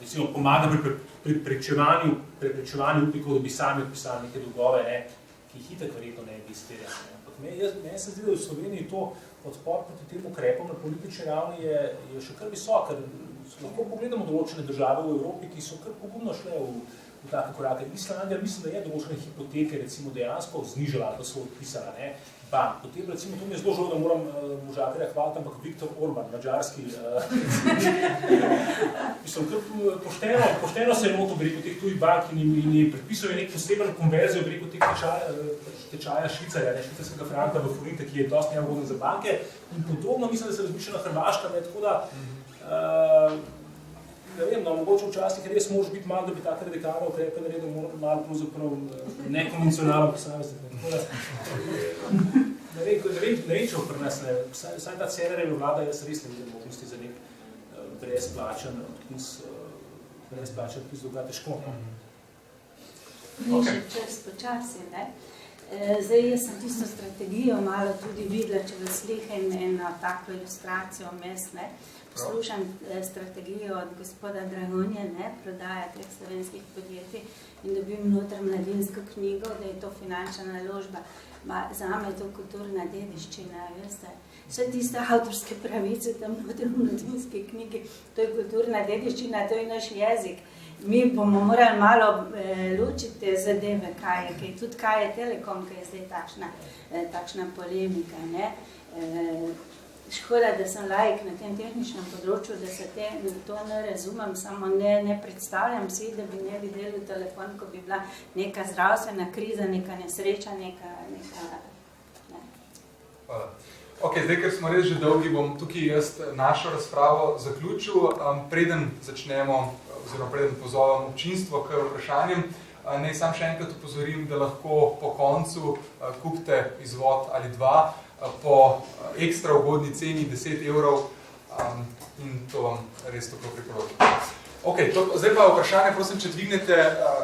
[SPEAKER 3] recimo pomaga pri preprečevanju upnikov, da bi sami odpisali neke dolgove, ki jih itak verjetno ne bi izterjali. Meni se zdi, da v Sloveniji to odpor proti tem ukrepom na politični ravni je še kar visok, ker lahko pogledamo določene države v Evropi, ki so kar pogumno šle v take korake. Islandija, mislim, da je določene hipoteke recimo dejansko znižala, da so odpisala, bank. Potem recimo, to mi je zelo žal, da moram možakarja hvaliti, ampak Viktor Orban, mađarski, mislim, pošteno se je lotil preko teh tujih bank in je predpisal nek poseben konverzijo preko teh tečaja Švicarja, švicarskega franka v forinte, ki je dosti neugoden za banke. In podobno mislim, da se razmišlja na Hrvaška, tako da ne vem, mogoče včasih res moraš biti malo, da bi take radikalne ukrepe naredil, malo pravzaprav nekonvencionalno posameznik. Ne vem, če pri nas, vsaj ta Cerarjeva vlada, jaz res ne vidim možnosti za nek brezplačen odpis dolga težko.
[SPEAKER 6] Ni še čas počasi, ne? Zdaj, jaz sem tisto strategijo malo tudi videla, če vas slihem eno tako ilustracijo vmes, ne? Poslušam strategijo od gospoda Dragonje, prodaja teh slovenskih podjetij in dobim noter mladinsko knjigo, da je to finančna naložba. Zame je to kulturna dediščina, veste. Vse tiste avtorske pravice tam noter v mladinski knjigi, to je kulturna dediščina, to je naš jezik. Mi bomo morali malo ločiti te zadeve, tudi kaj je Telekom, kaj je zdaj takšna polemika, ne. Škoda, da sem laik na tem tehničnem področju, da se to ne razumem, samo ne predstavljam si, da bi ne videli telefon, ko bi bila neka zdravstvena kriza, neka nesreča, neka.
[SPEAKER 1] Hvala. Ok, zdaj, ker smo res že dolgi, bom tukaj jaz našo razpravo zaključil. Preden začnemo, oziroma preden pozovem občinstvo k vprašanjem, naj sam še enkrat upozorim, da lahko po koncu kupite izvod ali dva po ekstra ugodni ceni 10 evrov in to vam res tako priporočam. Ok, zdaj pa vprašanje, prosim, če dvignete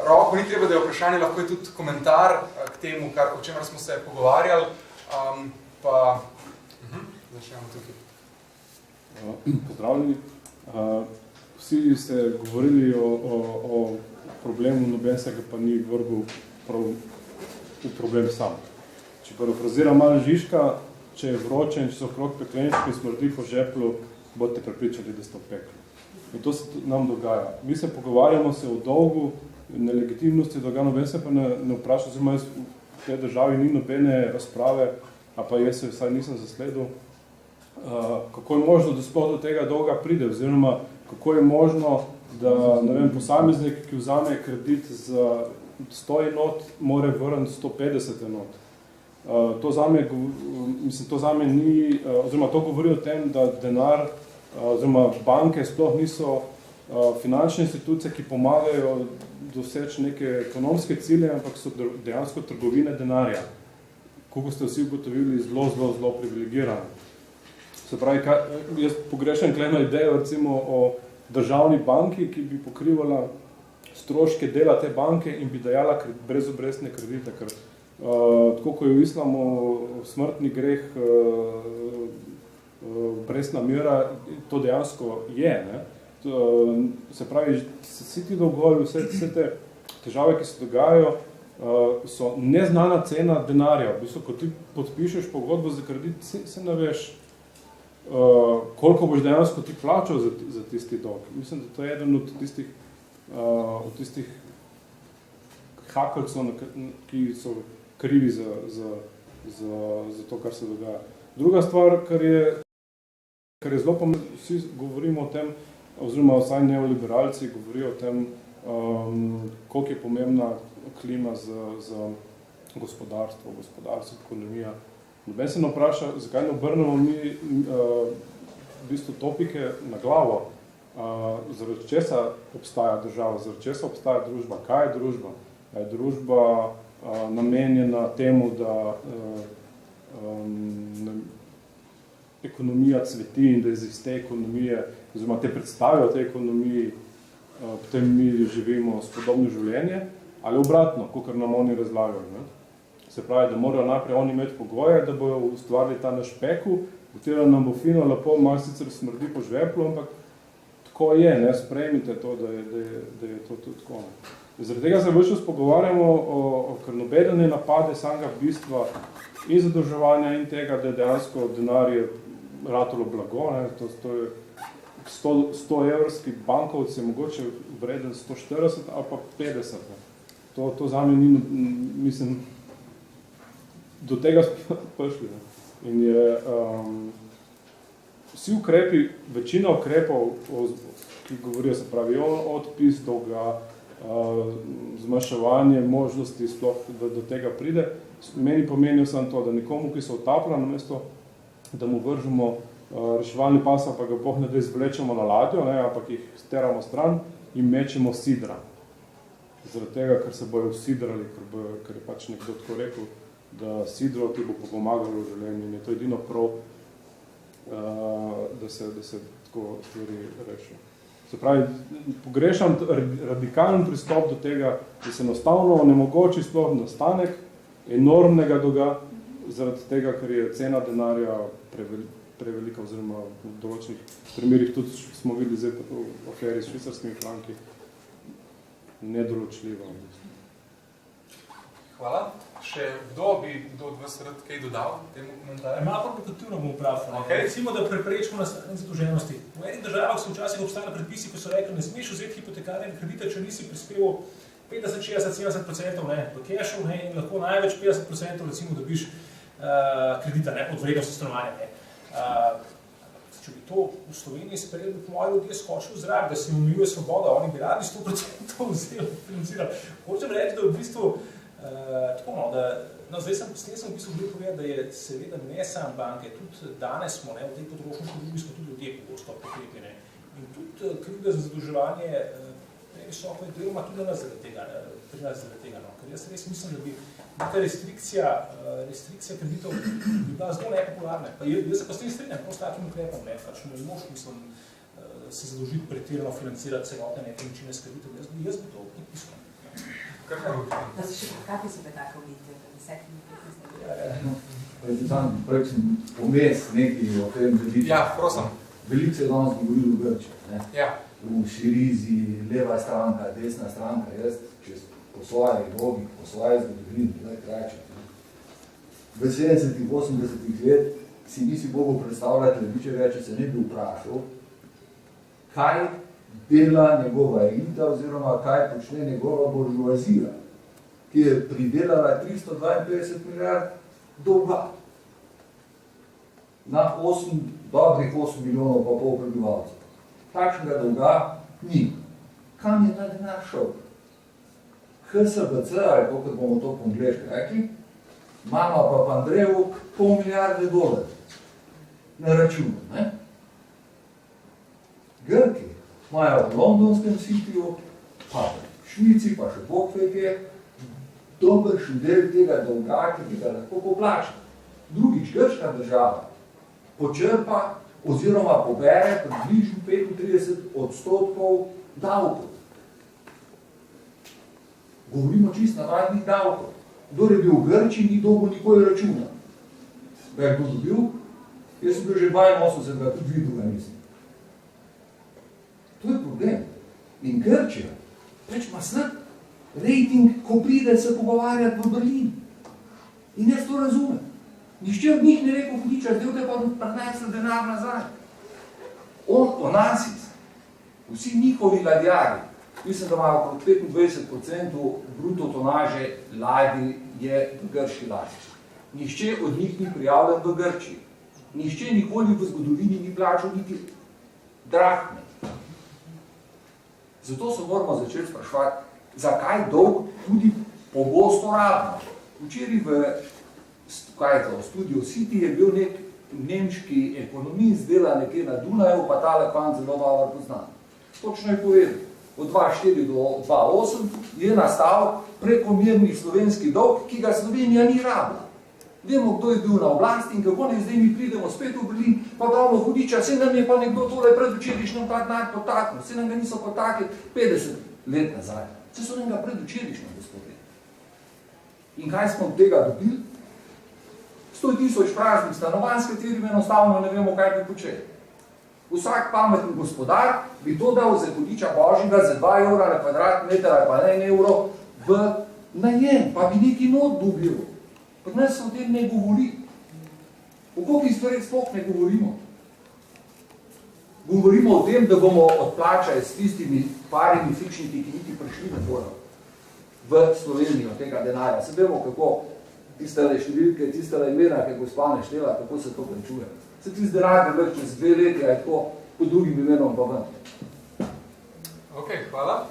[SPEAKER 1] roko, ni treba, da je vprašanje, lahko je tudi komentar k temu, o čemer smo se pogovarjali, pa začnemo tukaj.
[SPEAKER 8] Pozdravljeni. Vsi ste govorili o problemu, noben se ga pa ni vrgel v problem sam. Če parafraziram malo Žižka, če je vroče in če so okrog peklenčki in smrdi po žeplu, boste prepričali, da ste v peklu. In to se nam dogaja. Mi se pogovarjamo se o dolgu, nelegitimnosti dolga, noben se pa ne vpraša, oziroma v tej državi ni nobene razprave, a pa jaz se vsaj nisem zasledil, kako je možno, da sploh do tega dolga pride, oziroma kako je možno, da posameznik, ki vzame kredit za 100 enot, more vrniti 150 enot. To zame ni, oziroma to govori o tem, da denar, oziroma banke sploh niso finančne institucije, ki pomagajo doseči neke ekonomske cilje, ampak so dejansko trgovine denarja, kako ste vsi ugotovili, zelo privilegirane. Se pravi, jaz pogrešam kleno idejo recimo o državni banki, ki bi pokrivala stroške dela te banke in bi dajala brezobrestne kredite, ker tako ko je v islamu smrtni greh obrestna mera, to dejansko je. Ne? Se pravi, vsi ti dolgovi, vse te težave, ki se dogajajo, so neznana cena denarja. V bistvu, ko ti podpišeš pogodbo za kredit, se ne veš, koliko boš dejansko ti plačal za tisti dolg. Mislim, da to je eden od tistih hakeljcev, ki so krivi za to, kar se dogaja. Druga stvar, kar je zelo pomembno, vsi govorimo o tem, oziroma vsaj neoliberalci govorijo o tem, koliko je pomembna klima za gospodarstvo, ekonomija. Noben se ne vpraša, zakaj ne obrnemo mi v bistvu topike na glavo, zaradi česa obstaja država, zaradi česa obstaja družba, kaj je družba? Je družba namenjena temu, da ekonomija cveti in da iz te ekonomije, oziroma te predstave o tej ekonomiji, potem mi živimo spodobno življenje, ali obratno, kakor nam oni razlagajo. Ne? Se pravi, da morajo najprej oni imeti pogoje, da bojo ustvarili ta naš peku, v katerem nam bo fino, lepo, malo sicer smrdi po žveplu, ampak tako je, ne, sprejmite to, da je to tudi tako. Ne. Zaradi tega se več pogovarjamo, ker nobeden ne napade samega bistva in zadolževanja in tega, da je dejansko denar je ratalo blago, ne, to je 100 evrski bankovci je mogoče vreden 140 ali pa 50. Ne. To zame ni, mislim, do tega prišli. Ne. In je vsi ukrepi, večina ukrepov, ki govorijo, se pravi, odpis dolga, zmanjševanje možnosti sploh, da do tega pride, meni pomenijo samo to, da nekomu, ki se utaplja, namesto, da mu vržemo reševalni pas, pa ga Bog ne da izvlečemo na ladjo, ne, ampak jih steramo stran in mečemo sidra. Zaradi tega, ker se bojo usidrali, ker je pač nekdo tako rekel, da sidro ti bo pomagalo v življenju in je to edino prav, da se tako stvari rešijo. Se pravi, pogrešam radikalen pristop do tega, da se enostavno onemogoči sploh nastanek enormnega dolga, zaradi tega, ker je cena denarja prevelika, oziroma v določenih primerih tudi smo videli zdaj v aferi s švicarskimi franki, nedoločljiva.
[SPEAKER 1] Hvala. Še kdo od vas rad kaj dodal temu komentarju?
[SPEAKER 3] Malo provokativno bomo pravili. Okay. Recimo, da preprečimo nastanek zadolženosti. V enih državah so včasih obstajali predpisi, ki so rekli, ne smeš vzeti hipotekarnega kredita, če nisi prispeval 50, 60, 70% v kešu in lahko največ 50% recimo dobiš kredita od vrednosti stanovanja. Če bi to v Sloveniji sprejeli, bi po moji ljudje skočili v zrak, da se jim omejuje svoboda, oni bi radi 100% vzeli, financirali. Hočem reči, da v bistvu tako, da zdaj sem v bistvu bil povedal, da je seveda ne sam banke, tudi danes smo v tej potrošniški družbi smo tudi ljudje pogosto potrebni. In tudi krivda za zadolževanje previsoko je deloma tudi nas zaradi tega. Ker jaz res mislim, da bi neka restrikcija kreditov bi bila zelo nepopularna. Jaz se pa s tem strinjam, s takim ukrepom, pač ne moš, mislim, se zadolžiti pretirano financirati celotne nepremičnine s kreditom. Jaz bi to podpisal.
[SPEAKER 4] Da se še kakvi so tako vidite, da 10-15
[SPEAKER 7] Prej sem pomes nekaj o tem kreditu.
[SPEAKER 1] Ja, prosim.
[SPEAKER 7] Veliko se je danes govorilo v Grčiji.
[SPEAKER 1] Ja.
[SPEAKER 7] V Širizi, leva stranka, desna stranka, jaz po svoji logiki, po svoji zgodovini, v 70-80 let si nisi mogel predstavljati Leviče več, če se ne bi vprašal, kaj dela njegova elita oziroma kaj počne njegova buržuazija, ki je pridelala 352 milijard dolga na dobrih 8 milijonov pa pol prebivalcev. Takšnega dolga ni. Kam je ta denar šel? HSBC, ali kako bomo to po angleški rekli, Mama pa v Andreju $500 milijarde na računu. Ne? Grki imajo v londonskem Cityju, pa v Švici, pa še Bog je, dobršen del tega dolga, ki ga lahko poplača. Drugič, grška država počrpa oziroma pobere približno 35% davkov. Govorimo čisto navadnih davkov. Kdor je bil v Grčiji, ni dobil nikoli računa. Kaj je kdo dobil? Jaz sem bil že 82, tudi videl ga nisem. To je problem. In Grčija pač ima slab rating, ko pride se pogovarjati v Berlin. In jaz to razumem. Nišče od njih ne rekel Hudiča, zdaj te pa prinesel denar nazaj. On, Onassis, vsi njihovi ladjarji, mislim, da imajo okrog 25% bruto tonaže ladij je v grški lasti. Nišče od njih ni prijavljen v Grčiji. Nišče nikoli v zgodovini ni plačal niti drahme. Zato se moramo začeti spraševati, zakaj dolg tudi pogosto rabimo. Včeraj v studiu City je bil nek nemški ekonomist, dela nekje na Dunaju, pa tale pan zelo dobro poznan. Točno je povedal, od 2004 do 2008 je nastal prekomerni slovenski dolg, ki ga Slovenija ni rabila. Vemo, kdo je bil na oblasti in kako ne zdaj mi pridemo spet v Berlin, pa damo Hudiča, se nam je pa nekdo tole predvčerišnjem ta denar potaknil, se nam ga niso potaknili 50 let nazaj. Se so nam ga predvčerišnjem, gospodje. In kaj smo od tega dobili? 100 000 praznih stanovanj, s katerimi enostavno ne vemo, kaj bi počeli. Vsak pameten gospodar bi to dal za Hudiča Božjega za 2 evra na kvadratmeter ali pa 1 evro v najem, pa bi neki not dobil. Pri nas se o tem ne govori. O kolikih stvarih sploh ne govorimo? Govorimo o tem, da bomo odplačali s tistimi parimi fičniki, ki niti prišli ne bodo v Slovenijo tega denarja. Se vemo, kako tistele številke, tistele imena, ki gospa ne štela, kako se to končuje. Se tist denar je več čez 2 leti, a je tako po drugim imenom pa ven.
[SPEAKER 1] Ok, hvala.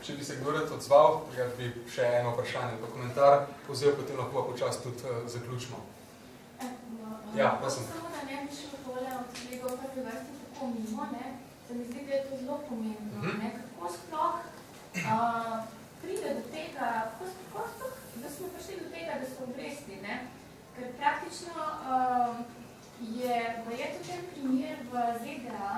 [SPEAKER 1] Če bi se kdo rad odzval, bi še eno vprašanje, pa komentar vzel, potem lahko počas tudi zaključimo. Ja, prosim.
[SPEAKER 9] Samo da ne bi šlo tole od tega v prvi vrsti tako mimo, se mi zdi, da je to zelo pomembno. Kako sploh pride do tega, da smo prišli do tega, da so obresti, ker praktično je verjetno ten primer v ZDA,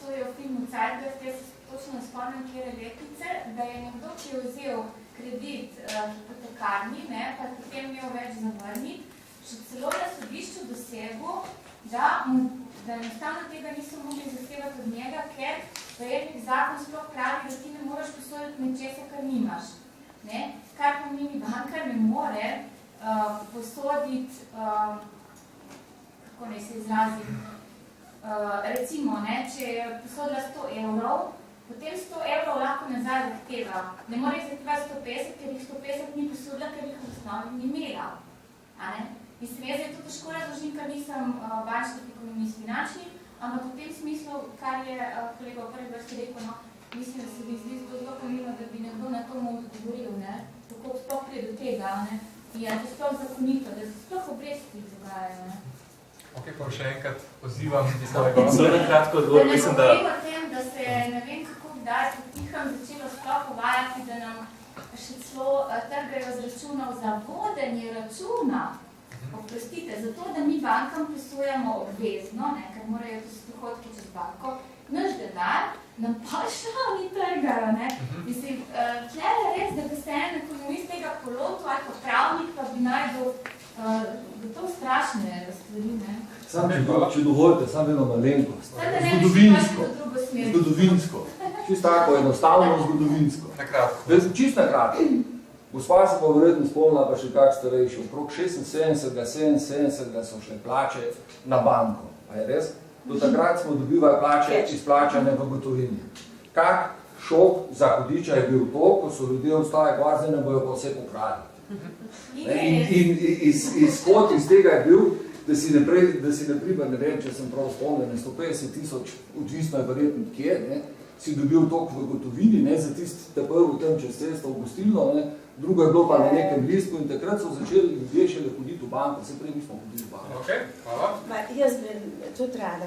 [SPEAKER 9] to je v filmu Zeitgeist, jaz točno ne spomnim, kjere letnice, da je nekdo, ki je vzel kredit hipotekarni, pa je potem imel več zavrniti, še celo na sodišču dosegel, da enostavno tega niso mogli zahtevati od njega, ker zajednik zakon sploh pravi, da ti ne moraš posoditi nečesa, kar nimaš. Kar pomeni, bankar ne more posoditi, kako naj se izrazim, recimo, če je posodila 100 evrov, potem 100 evrov lahko nazaj zahteva. Ne more zahteva 150, ker jih 150 ni posodila, ker jih v osnovi ni imela. Mislim, jaz je to težko razložim, ker nisem bančnik, ekonomist, finančnik, ampak v tem smislu, kar je kolega v prvi vrsti rekel, mislim, da se bi zdi zelo pomembno, da bi nekdo na to odgovoril, kako sploh prije do tega, in je to sploh zakonito, da se sploh obresti dogajajo.
[SPEAKER 1] Ok, pa še enkrat pozivam.
[SPEAKER 2] Zelo na kratko odgovor, mislim, da...
[SPEAKER 9] Da ne govorim o tem, da se ne vem kako kdaj potiham začelo sploh uvajati, da nam še celo trgajo z računov za vodenje računa. Oprostite, zato, da mi bankam posojamo obvezno, ker morajo to s prihodki čez banko, naš denar nam pa še ni trgajo. Mislim, tle je res, da bi se en ekonomist tega polotu ali pa pravnik pa bi najdel to strašne stvari,
[SPEAKER 7] Sam, če dovolite, sam vedno malenkost. Zgodovinsko. Čisto tako, enostavno zgodovinsko. Čisto na kratko. Gospa se pa verjetno spomnila, pa še kak starejši. Okrog 76-77 so šle plače na banko. A je res? Do takrat smo dobivali plače izplačane v gotovini. Kak šok za Hudiča je bil to, ko so ljudje ostali gvarzene, bojo pa vse pokrali. In izhod iz tega je bil, da si ne primer, ne vem, če sem prav spomnil, 150 000, odvisno je verjetno kje, si dobil toliko v gotovini, ne, za tisti prvi tam čez cesto v gostilno, ne, drugo je bilo pa na nekem listku in takrat so začeli ljudje šele hoditi v banko, se prej nismo hodili v banko.
[SPEAKER 1] Ok, hvala.
[SPEAKER 6] Jaz bi tudi rada.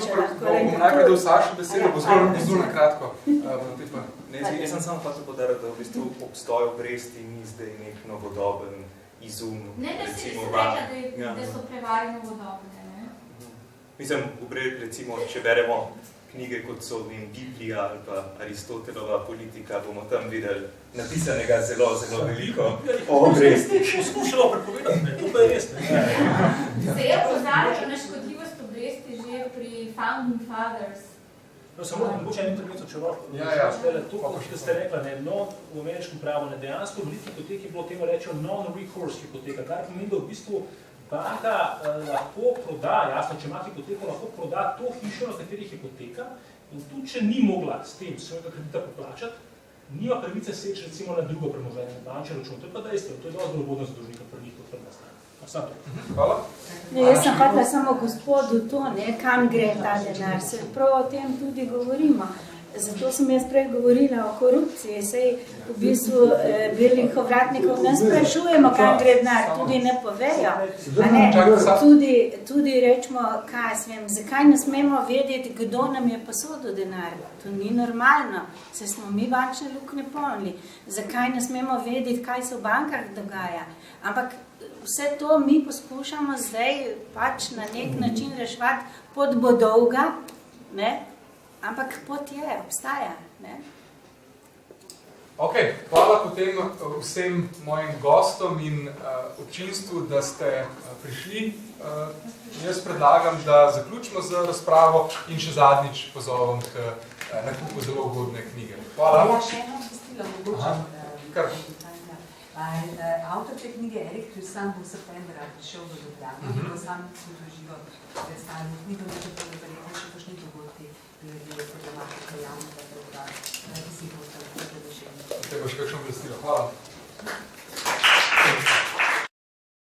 [SPEAKER 1] Super, bom najprej dal Sašo besedo, bo zelo na kratko.
[SPEAKER 5] Jaz sem samo hotel podariti, da v bistvu obstoj obresti ni zdaj nek novodoben izum.
[SPEAKER 9] Ne, da si rekla, da so prevari novodobne, ne?
[SPEAKER 5] Mislim, recimo, če beremo knjige, kot so Biblija ali pa Aristotelova politika, bomo tam videli napisanega zelo, zelo veliko o obrestih.
[SPEAKER 3] Poskušalo prepovedati, ne, to pa je res.
[SPEAKER 9] Se je pozarjalo na škodljivost obresti že pri Founding Fathers.
[SPEAKER 3] No, samo mogoče en internet očeval. To, kot ste rekla, ne, v ameriškem pravu, ne, dejansko v hipoteki je bilo temu rečejo non-recourse hipoteka, kar pomeni, da v bistvu banka lahko proda, jasno, če ima hipoteko, lahko proda to hišo, na kateri hipoteka, in tudi, če ni mogla s tem svojega kredita poplačati, nima pravice seči recimo na drugo premoženje, na bančni račun. To je pa dejstvo, to je dosti bolj za dolžnika pri njih kot prva strana.
[SPEAKER 1] Hvala.
[SPEAKER 6] Ne, jaz sem hotela samo gospodu to, ne, kam gre ta denar, se prav o tem tudi govorimo. Zato sem jaz prej govorila o korupciji, sej v bistvu belih ovratnikov ne sprašujemo, kam gre denar, tudi ne povejo. Tudi rečemo, kaj svem, zakaj ne smemo vedeti, kdo nam je posodil denar. To ni normalno, se smo mi bančne luknje polnili. Zakaj ne smemo vedeti, kaj se v bankah dogaja. Ampak vse to mi poskušamo zdaj pač na nek način reševati, pot bo dolga, ne? Ampak pot je, obstaja. Ne?
[SPEAKER 1] Ok, hvala potem vsem mojim gostom in občinstvu, da ste prišli. Jaz predlagam, da zaključimo z razpravo in še zadnjič pozovem k nakupu zelo ugodne knjige. Hvala.
[SPEAKER 4] Ja, še eno obvestilo, mogoče. Avtor te knjige Erik Tristan bo v septembra prišel v Ljubljano, bo sam tudi živo predstavil knjigo, nekaj verjetno še kakšni dogodki glede problematike javnega dolga, ki si jih boste še.
[SPEAKER 1] Te boš kakšno obvestilo. Hvala.